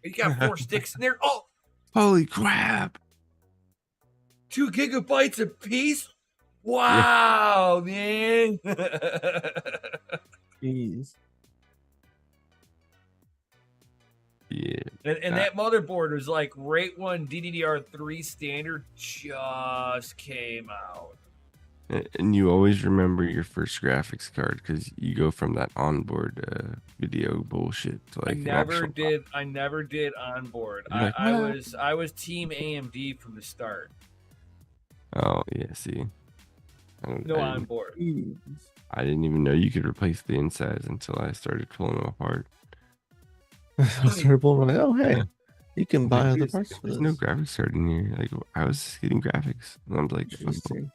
You got 4 sticks in there. Oh, Holy crap! 2 gigabytes a piece. Wow, man. Jeez. Yeah. And that motherboard was like right when DDR3 standard just came out. And you always remember your first graphics card because you go from that onboard video bullshit to like I an never actual- did onboard. You're like, I was team AMD from the start. Oh yeah, see. No onboard. I didn't even know you could replace the insides until I started pulling them apart. I started pulling like, oh hey, you can buy other There's- parts for There's this. no graphics card in here. Like I was just getting graphics, and I'm like, oh, Interesting.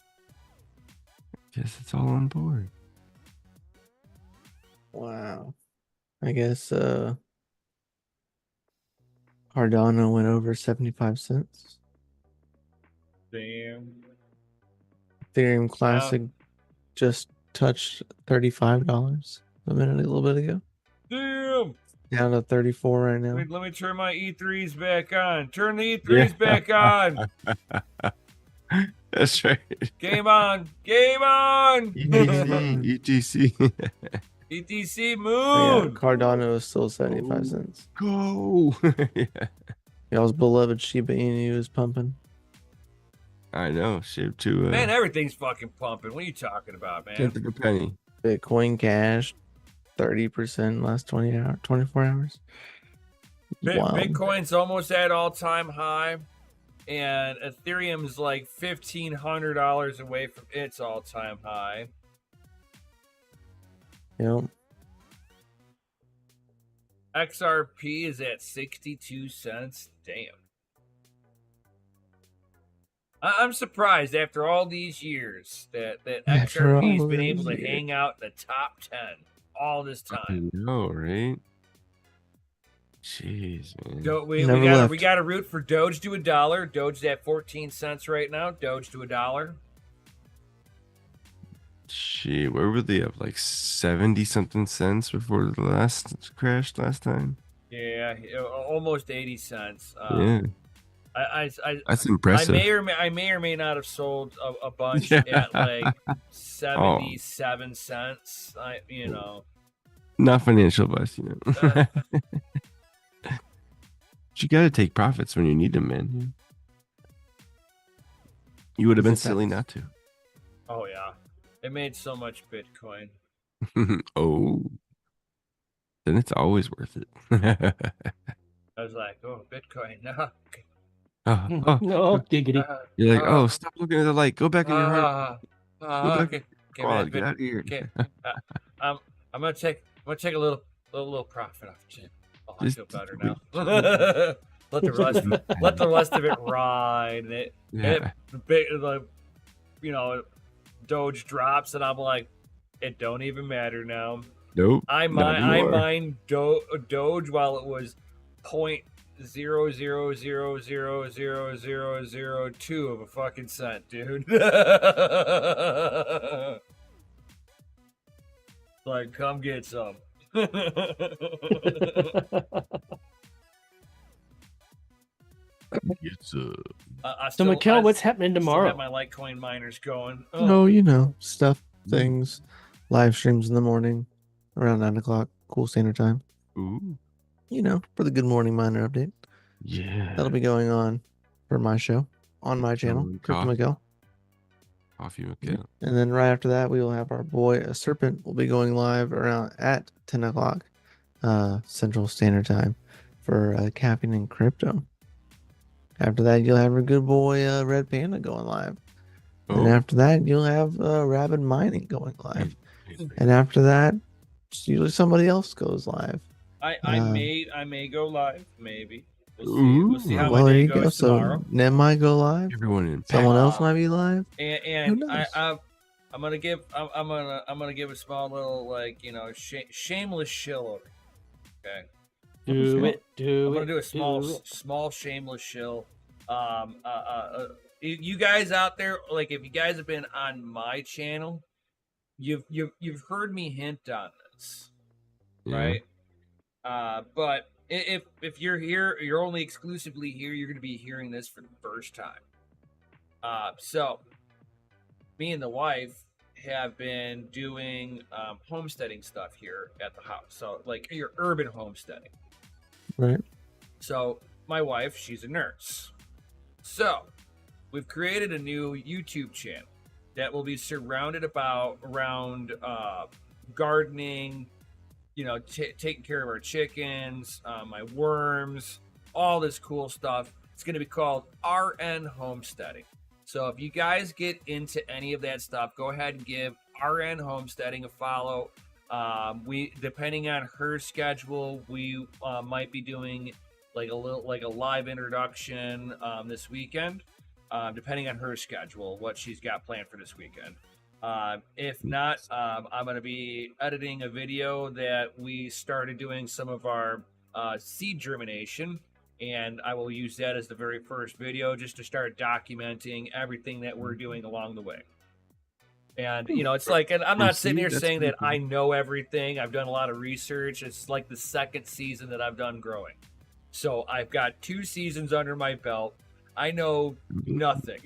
yes, it's all on board. Wow. I guess Cardano went over 75 cents. Damn. Ethereum Classic just touched $35 a little bit ago. Damn. Down to 34 right now. Let me turn my E3s back on. Turn the E3s back on. That's right. Game on. Game on. ETC. ETC Oh, moon. yeah, Cardano is still 75 Oh. cents. Go. Yeah. Y'all's beloved Shiba Inu is pumping. I know. Ship to Man, everything's fucking pumping. What are you talking about, man? tenth of a penny. Bitcoin Cash, 30% last 24 hours. Wow. Bitcoin's almost at all-time high, and Ethereum's like $1,500 away from its all-time high. Yep. XRP is at 62 cents. Damn. I'm surprised after all these years that After XRP's all been these able to years. hang out in the top 10 all this I time. know, right? Jeez, man. Never We left. got to root for Doge to $1. Doge's at 14 cents right now. Doge to $1. Shit, where were they up? Like 70 something cents before the last crashed last time? Yeah, almost 80 cents. Yeah, I that's impressive. may or may not have sold a bunch Yeah. at like 77 cents. Not financial advice, you know. Uh, But you gotta take profits when you need them, man. You would have been silly not to. Oh yeah, it made so much Bitcoin. Oh, then it's always worth it. I was like, oh, Bitcoin, no. Oh, No, giggity. you're like, oh, stop looking at the light. Go back in your heart. Go back. Okay, Come on, man, get out of here. okay. I'm gonna take a little profit off Jim. Oh, I Just feel better wait. now. let the rest of it ride. And Yeah. Doge drops, and I'm like, it don't even matter now. Nope. I not mined anymore. Doge while it was 0.000000002 of a fucking cent, dude. Like, come get some. It's So, Mikkel, what's happening Still tomorrow? got my Litecoin miners going. Oh, stuff, things, live streams in the morning around 9 o'clock, cool standard time. ooh, For the Good Morning Miner update. yeah. That'll be going on for my show on my channel, and Crypto coffee. Miguel. Coffee McKenna. And then right after that, we will have our boy a Serpent will be going live around at 10 o'clock Central Standard Time for capping and crypto. After that, you'll have our good boy Red Panda going live. And Oh, after that, you'll have Rabid Mining going live. And after that, usually somebody else goes live. I may go live, maybe. We'll see. Ooh. We'll see how Well, my there day you go. goes So tomorrow. Nem might go live. everyone in Someone else Wow. might be live. And Who knows? I'm gonna give a small little shameless shill over. Okay. Do it. Do I'm it. gonna do a small shameless shill. You guys out there, like if you guys have been on my channel, you've heard me hint on this, Yeah. right? But if you're here, you're only exclusively here. You're gonna be hearing this for the first time. So me and the wife have been doing homesteading stuff here at the house. So like your urban homesteading. Right. So my wife, she's a nurse. So we've created a new YouTube channel that will be surrounded around gardening, taking care of our chickens, my worms, all this cool stuff. It's going to be called RN Homesteading. So if you guys get into any of that stuff, go ahead and give RN Homesteading a follow. We, depending on her schedule, we might be doing like a live introduction this weekend, depending on her schedule, what she's got planned for this weekend. If not, I'm going to be editing a video that we started doing some of our seed germination, and I will use that as the very first video just to start documenting everything that we're doing along the way. And it's like, and I'm not sitting here That's saying that pretty I know everything. I've done a lot of research. It's like the second season that I've done growing. So I've got 2 seasons under my belt. I know nothing.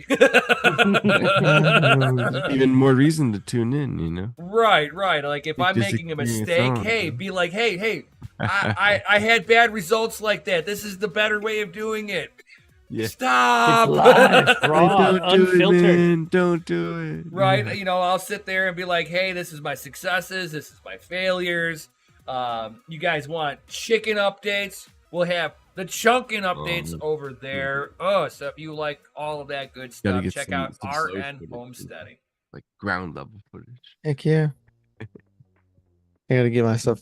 Even more reason to tune in, you know. Right. Like if Take I'm this making a experience mistake, on, hey, bro. be like, hey, I had bad results like that. This is the better way of doing it. Yeah. Stop. It's live, Like, raw, don't do it, unfiltered. man. Don't do it. Right. Yeah. You know, I'll sit there and be like, hey, this is my successes. This is my failures. You guys want chicken updates? We'll have the chunking updates man. over there. Oh, so if you like all of that good Gotta stuff, get check some out slow RN footage, Homesteading. like ground level footage. Heck yeah. I gotta get my stuff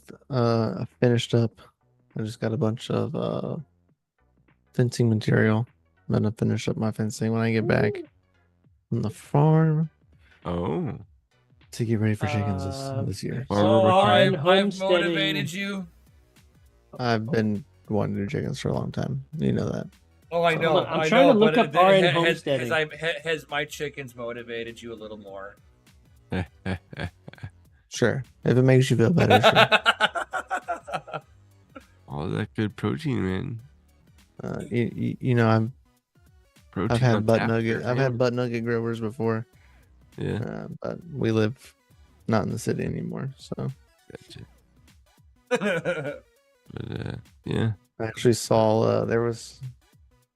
finished up. I just got a bunch of fencing material. I'm gonna finish up my fencing when I get back from the farm Oh, to get ready for chickens this year. Farmer Oh, Ryan I've motivated you. I've been wanting to do chickens for a long time. You know that. Oh, I know. I'm I trying know, to look but up RN has, homesteading. has my chickens motivated you a little more? Sure. If it makes you feel better, sure. all that good protein, man. You know, Protein I've had on butt tap nugget. there, I've had man. butt nugget growers before, Yeah, but we live not in the city anymore. So gotcha. But yeah, I actually saw the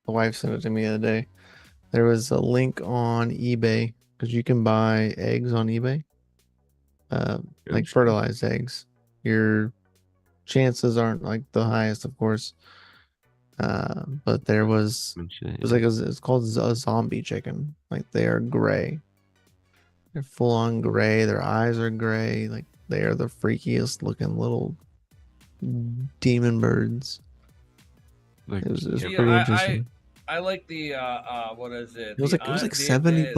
wife sent it to me the other day. There was a link on eBay because you can buy eggs on eBay, like shit. fertilized eggs. Your chances aren't like the highest, of course. But there was And shit, it was like it's called a zombie chicken. Like they are gray. They're full on gray. Their eyes are gray. Like they are the freakiest looking little demon birds. like, It was See, pretty interesting. I like the what is it? It was like $70.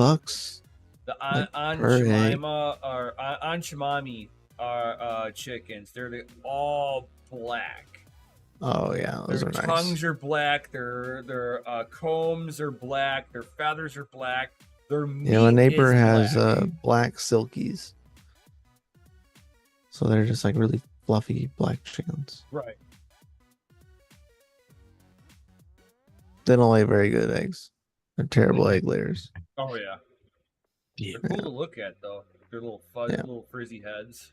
The like, per egg. Anshimima or Anshimami are chickens. They're all black. Oh yeah, those Their are nice. tongues are black. Their combs are black. Their feathers are black. Their meat Yeah, my neighbor is has black. black silkies. So they're just like really fluffy black chickens. Right. They don't lay very good eggs. They're terrible egg layers. Oh yeah. Yeah. They're cool to look at though. Their little fuzzy, Yeah. little frizzy heads.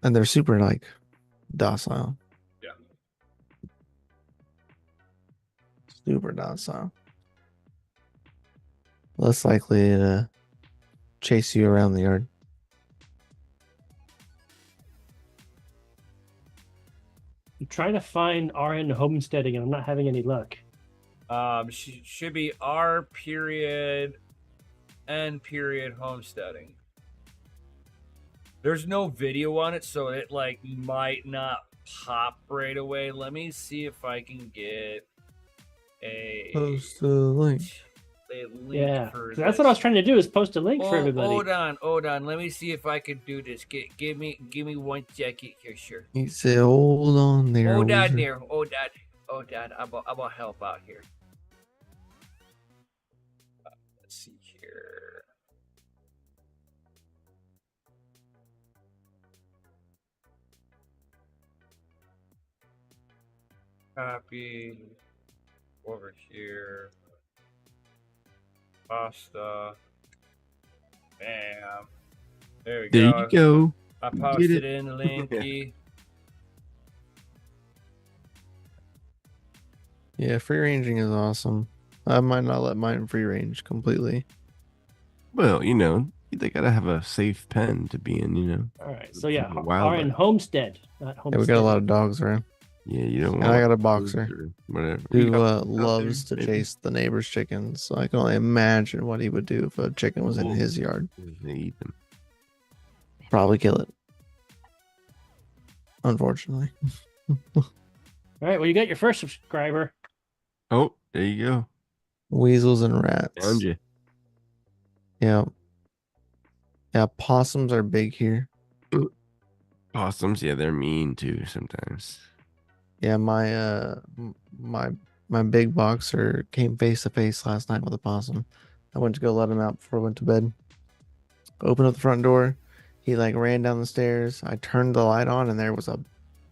And they're super like docile. Yeah. Super docile. Less likely to chase you around the yard. I'm trying to find RN homesteading, and I'm not having any luck. Should be R period N period homesteading. There's no video on it, so it like might not pop right away. Let me see if I can get a Post the link. link Yeah, for 'cause that's what I was this. trying to do is post a link for everybody. Hold on. Let me see if I can do this. Give me 1 second here, sure. He said, "Hold on there." Hold on wizard." there. Hold on. I'm gonna help out here. Let's see here. Copy over here. Pasta. Bam. There we There go. you go. I Get posted it. in the linky. Yeah, free ranging is awesome. I might not let mine free range completely. Well, you know, they gotta have a safe pen to be in. You know. All right, so yeah, The wildlife. RN homestead, not Yeah, homestead. we got a lot of dogs around. Yeah, you don't And want. I got a birds boxer or whatever. who You got loves to maybe? chase the neighbor's chickens. So I can only imagine what he would do if a chicken was in Ooh. his yard. They eat them. Probably kill it. Unfortunately. All right, well, you got your first subscriber. Oh, there you go. Weasels and rats. Found you. Yeah. Yeah, possums are big here. Possums, yeah, they're mean too sometimes. Yeah, my big boxer came face to face last night with a possum. I went to go let him out before I went to bed. Opened up the front door. He like ran down the stairs. I turned the light on and there was a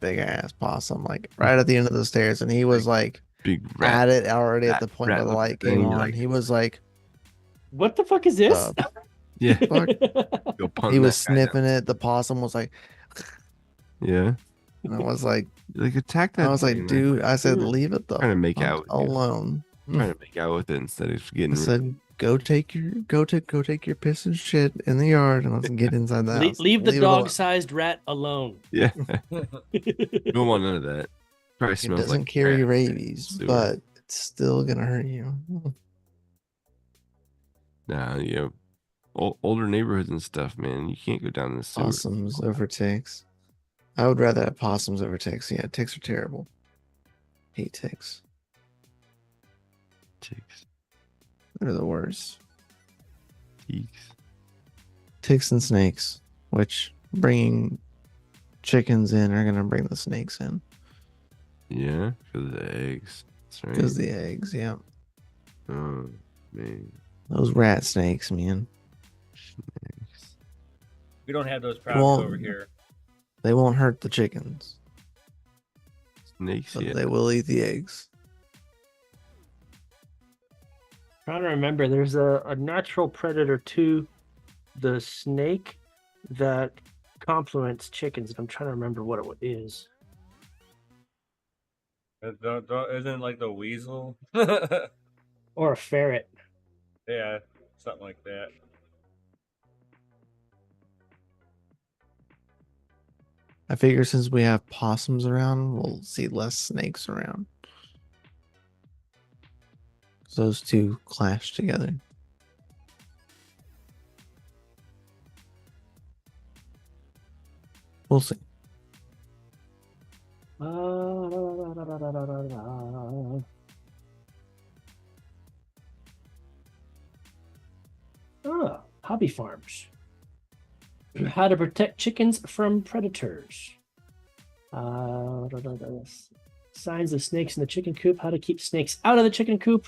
big ass possum like right at the end of the stairs, and he was like big rat. at it already at the point where the rat-looking light thing, came you're on. like- He was like, What the fuck is this? Yeah, fuck. go punt He was that guy down. sniffing it. The possum was like, Yeah, and I was like, like attack that. I was like, thing, dude, I said, Mm. leave it the Trying to make fuck out with you. alone. trying to make out with it instead of I getting. said, go take your piss and shit in the yard and let's get inside the house. Leave the it alone. dog-sized rat alone. Yeah, don't want none of that. Probably It smells doesn't like carry crap. rabies, Sewer. but it's still gonna hurt you. Nah, you know, older neighborhoods and stuff, man. You can't go down the sewer. Possums over ticks. I would rather have possums over ticks. Yeah, ticks are terrible. Hate ticks. Ticks, They're the worst. teaks. Ticks and snakes, which bringing chickens in are gonna bring the snakes in Yeah, because of the eggs. That's right. because the eggs. Yeah, Oh man, those rat snakes, man. snakes. We don't have those problems Well, over here. They won't hurt the chickens, Snakes. but Yeah. they will eat the eggs. Trying to remember, there's a natural predator to the snake that complements chickens. And I'm trying to remember what it is. Isn't it like the weasel? Or a ferret. Yeah, something like that. I figure since we have possums around, we'll see less snakes around. 'Cause those two clash together. We'll see. Hobby farms. How to protect chickens from predators. Signs of snakes in the chicken coop. How to keep snakes out of the chicken coop.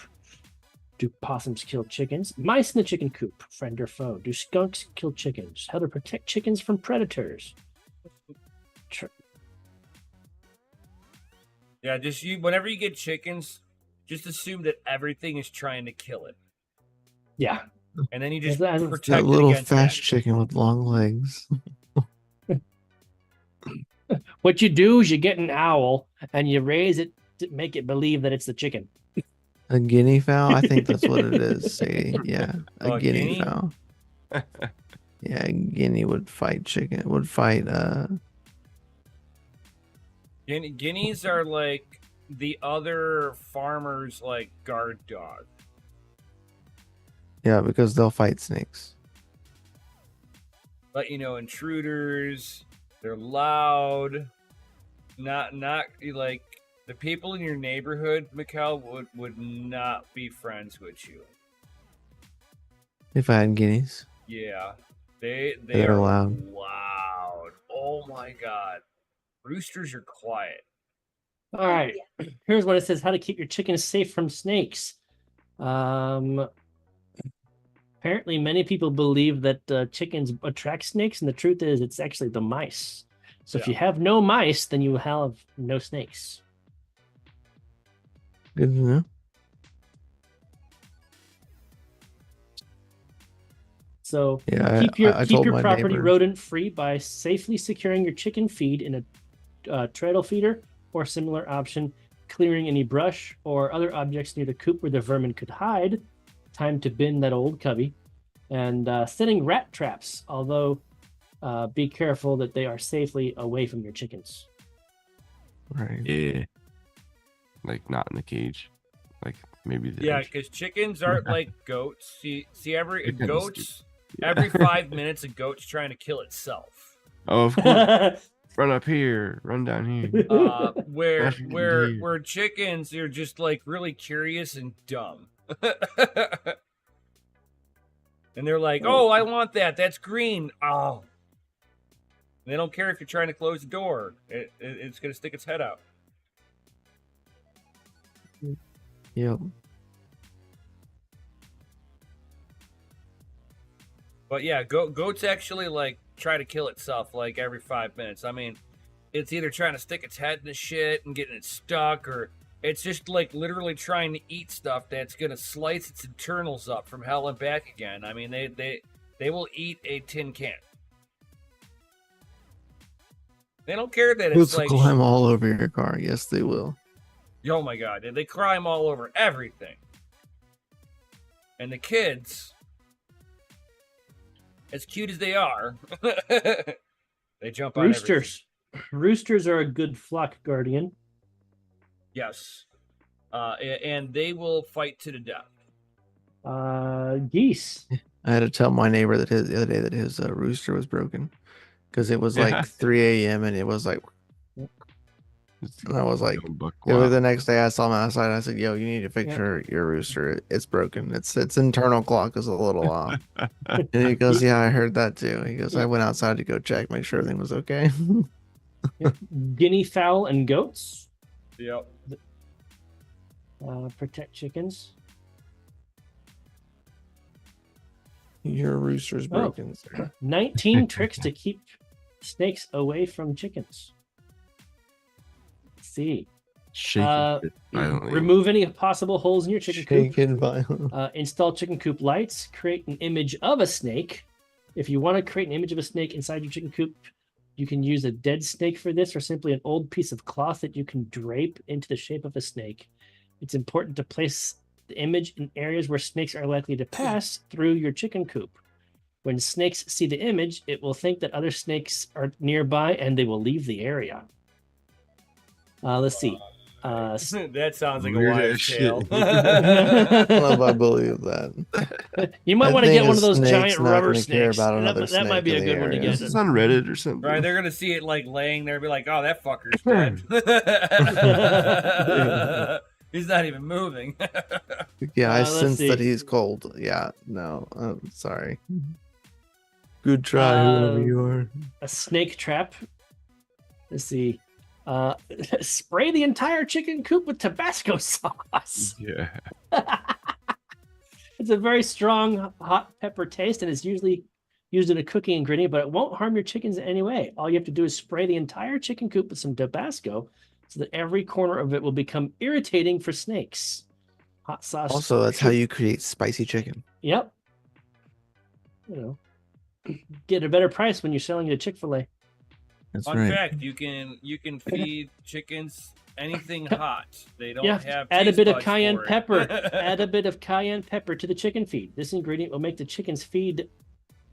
Do possums kill chickens? Mice in the chicken coop. Friend or foe? Do skunks kill chickens? How to protect chickens from predators. Yeah, just whenever you get chickens, just assume that everything is trying to kill it, Yeah. and then you just That- that protect That it little against fast that. chicken with long legs. What you do is you get an owl and you raise it to make it believe that it's the chicken. A guinea fowl? I think that's what it is. See, yeah, Oh, a a guinea guinea? fowl. Yeah, a guinea would fight chicken. Would fight. Guineas are like the other farmers' like guard dog. Yeah, because they'll fight snakes. Let you know intruders. They're loud. Not like the people in your neighborhood, Mikkel, would not be friends with you. If I had guineas, Yeah, they They're are loud. loud. Oh my god, roosters are quiet. All right. Here's what it says: how to keep your chickens safe from snakes. Apparently, many people believe that chickens attract snakes, and the truth is, it's actually the mice. So if Yeah. you have no mice, then you have no snakes. good to know. So Yeah, keep your I keep told your my property neighbor- rodent free by safely securing your chicken feed in a treadle feeder or similar option, clearing any brush or other objects near the coop where the vermin could hide. Time to bin that old cubby, and setting rat traps. Although, be careful that they are safely away from your chickens. Right. Yeah. Like not in the cage. Like maybe the Yeah, because chickens aren't like goats. See, every They're kinda goats. Yeah. Every 5 minutes, a goat's trying to kill itself. Oh, of course. Run up here. Run down here. Where Smash it into where you. where chickens are just like really curious and dumb. And they're like, "Oh, I want that. That's green." Oh. They don't care if you're trying to close the door. It's gonna stick its head out. Yep. But yeah, goats actually like try to kill itself like every 5 minutes. I mean, it's either trying to stick its head in the shit and getting it stuck, or It's just like literally trying to eat stuff that's gonna slice its internals up from hell and back again. I mean, they will eat a tin can. They don't care that it's Boots will like, climb all over your car. Yes, they will. oh my god, they climb all over everything. And the kids, as cute as they are, they jump on everything. Roosters are a good flock guardian. Yes. And they will fight to the death. Geese. I had to tell my neighbor that the other day that his rooster was broken because it was like 3 a.m. and it was like, and I was like, the next day I saw him outside. And I said, "Yo, you need to fix your rooster. It's broken. Its internal clock is a little off." And he goes, "Yeah, I heard that too." He goes, "I went outside to go check, make sure everything was okay." Guinea fowl and goats. Yep. Protect chickens. Your rooster's broken, sir. 19 tricks to keep snakes away from chickens. Let's see. Remove any possible holes in your chicken coop. Install chicken coop lights. Create an image of a snake. If you want to create an image of a snake inside your chicken coop, you can use a dead snake for this, or simply an old piece of cloth that you can drape into the shape of a snake. It's important to place the image in areas where snakes are likely to pass through your chicken coop. When snakes see the image, it will think that other snakes are nearby and they will leave the area. Let's see. That sounds like a wild tale. I don't know if I believe that. You might want to get one of those giant rubber snakes. That might be a good one to get. It's on Reddit or something. Right, they're gonna see it like laying there and be like, "Oh, that fucker's dead." He's not even moving. Yeah, I sense that he's cold. Yeah, no, I'm sorry. Good try, whoever you are. A snake trap. Let's see. Spray the entire chicken coop with Tabasco sauce. Yeah. It's a very strong hot pepper taste, and it's usually used in a cooking ingredient, but it won't harm your chickens in any way. All you have to do is spray the entire chicken coop with some Tabasco so that every corner of it will become irritating for snakes. Hot sauce. Also, that's how you create spicy chicken. Yep. You know, get a better price when you're selling at Chick-fil-A. That's Fun right. fact: you can feed chickens anything hot. They don't have. Add a taste bit of buds cayenne for it. pepper. Add a bit of cayenne pepper to the chicken feed. This ingredient will make the chicken's feed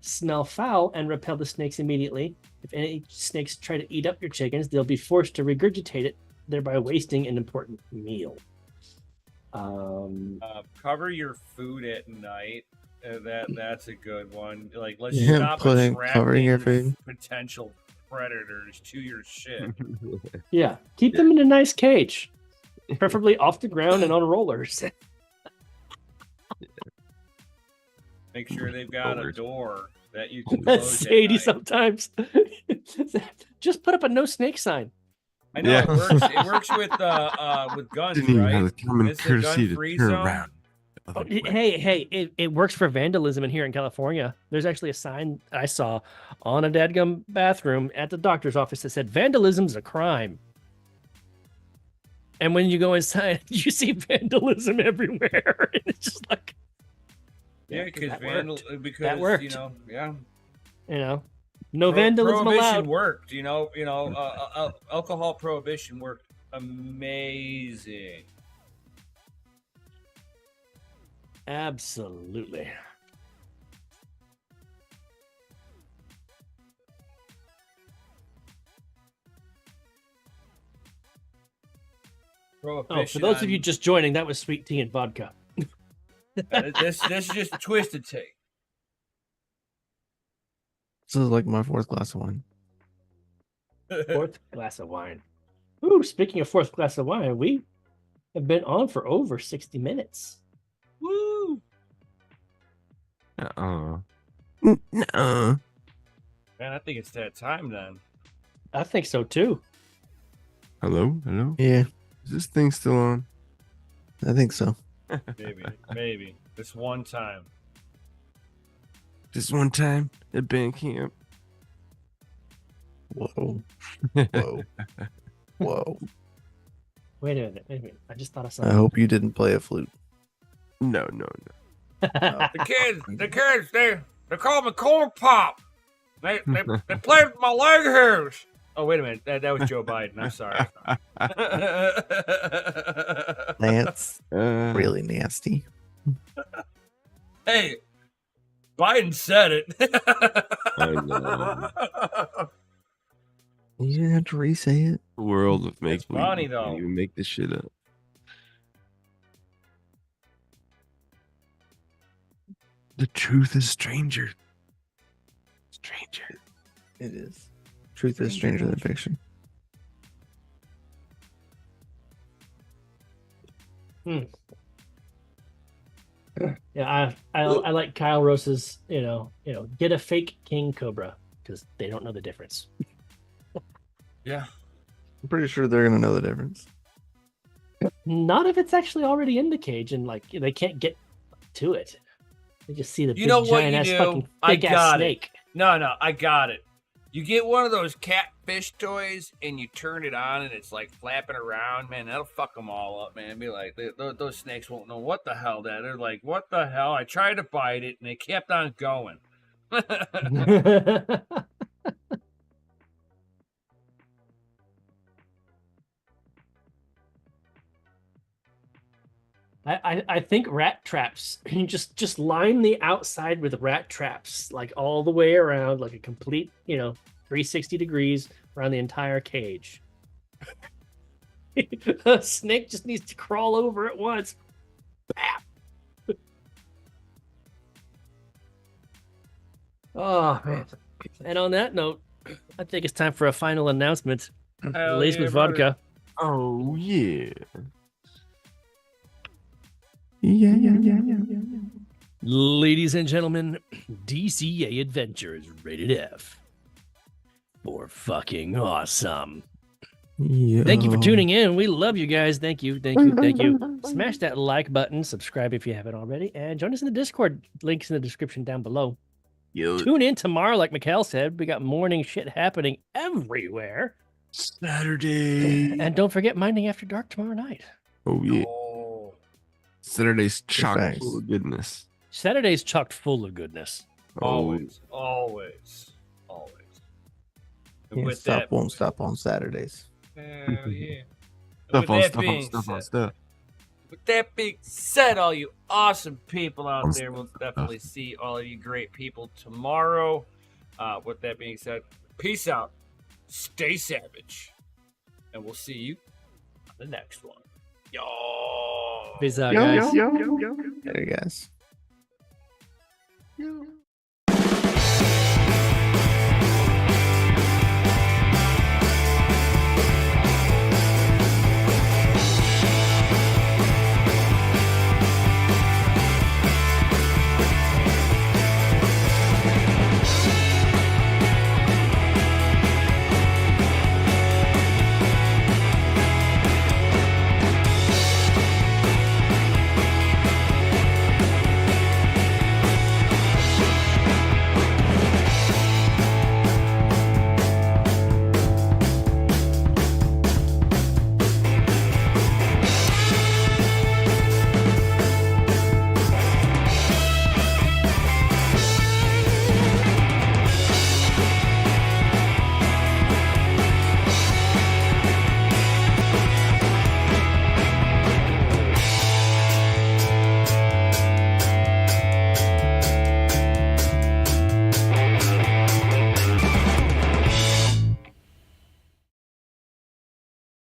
smell foul and repel the snakes immediately. If any snakes try to eat up your chickens, they'll be forced to regurgitate it, thereby wasting an important meal. Cover your food at night. That's a good one. Like, let's Yeah, stop covering your food. potential predators to your shit. Yeah, keep them in a nice cage, preferably off the ground and on rollers. Make sure they've got a door that you can That's close at shady night. sometimes. Just put up a no snake sign. I know it works. It works with guns, Didn't even have right? the common It's a courtesy to gun-free turn zone. around. Oh, hey, it works for vandalism in here in California. There's actually a sign I saw on a dadgum bathroom at the doctor's office that said vandalism's a crime. And when you go inside, you see vandalism everywhere. And it's just like, Yeah, because That worked. you know, yeah. you know, no vandalism Prohibition allowed. worked. Alcohol prohibition worked amazing. Absolutely. Prohibition. Oh, for those of you just joining, that was sweet tea and vodka. This is just a twisted take. This is like my fourth glass of wine. Fourth glass of wine. Ooh, speaking of fourth glass of wine, we have been on for over 60 minutes. Woo! No. Man, I think it's that time then. I think so too. Hello? Yeah, Is this thing still on? I think so. Maybe. This one time. This one time at band camp. Whoa. Whoa. Whoa. Wait a minute. I just thought of I something. hope you didn't play a flute. No. The kids, they call me Corn Pop. They play with my leg hairs. Oh, wait a minute. That was Joe Biden. I'm sorry. That's Uh, really nasty. Hey, Biden said it. I know. You didn't have to re-say it. World of make believe. funny, You though. can't even make this shit up. The truth is stranger. Stranger. It is. Truth is stranger than fiction. Yeah, I like Kyle Rose's, get a fake king cobra because they don't know the difference. Yeah. I'm pretty sure they're gonna know the difference. Not if it's actually already in the cage and like they can't get to it. They just see the You big know what giant you ass do? fucking I big ass got it. snake. No, I got it. You get one of those catfish toys and you turn it on and it's like flapping around, man. That'll fuck them all up, man. Be like, those snakes won't know what the hell that. They're like, what the hell? I tried to bite it and they kept on going. I think rat traps. You just line the outside with rat traps, like all the way around, like a complete, 360 degrees around the entire cage. A snake just needs to crawl over at once. Bam. Oh man! And on that note, I think it's time for a final announcement. Hell Laced yeah, with brother. vodka. Oh yeah. Yeah. Ladies and gentlemen, DCA Adventure is rated F for fucking awesome. Yeah. Thank you for tuning in. We love you guys. Thank you. Smash that like button, subscribe if you haven't already, and join us in the Discord. Links in the description down below. Yo, Tune in tomorrow, like Mikhail said. We got morning shit happening everywhere. Saturday. And don't forget Minding After Dark tomorrow night. Oh yeah. Oh. Saturday's chock Thanks. full of goodness. Saturday's chocked full of goodness. Always. And Can't with stop, that, won't stop on Saturdays. hell yeah. Stuff With on that stuff on being stuff on said- stuff. With that being said, all you awesome people out On there, we'll stuff. definitely see all of you great people tomorrow. With that being said, peace out. Stay savage. And we'll see you on the next one. Yo. Peace out, guys. There you guys. Yo.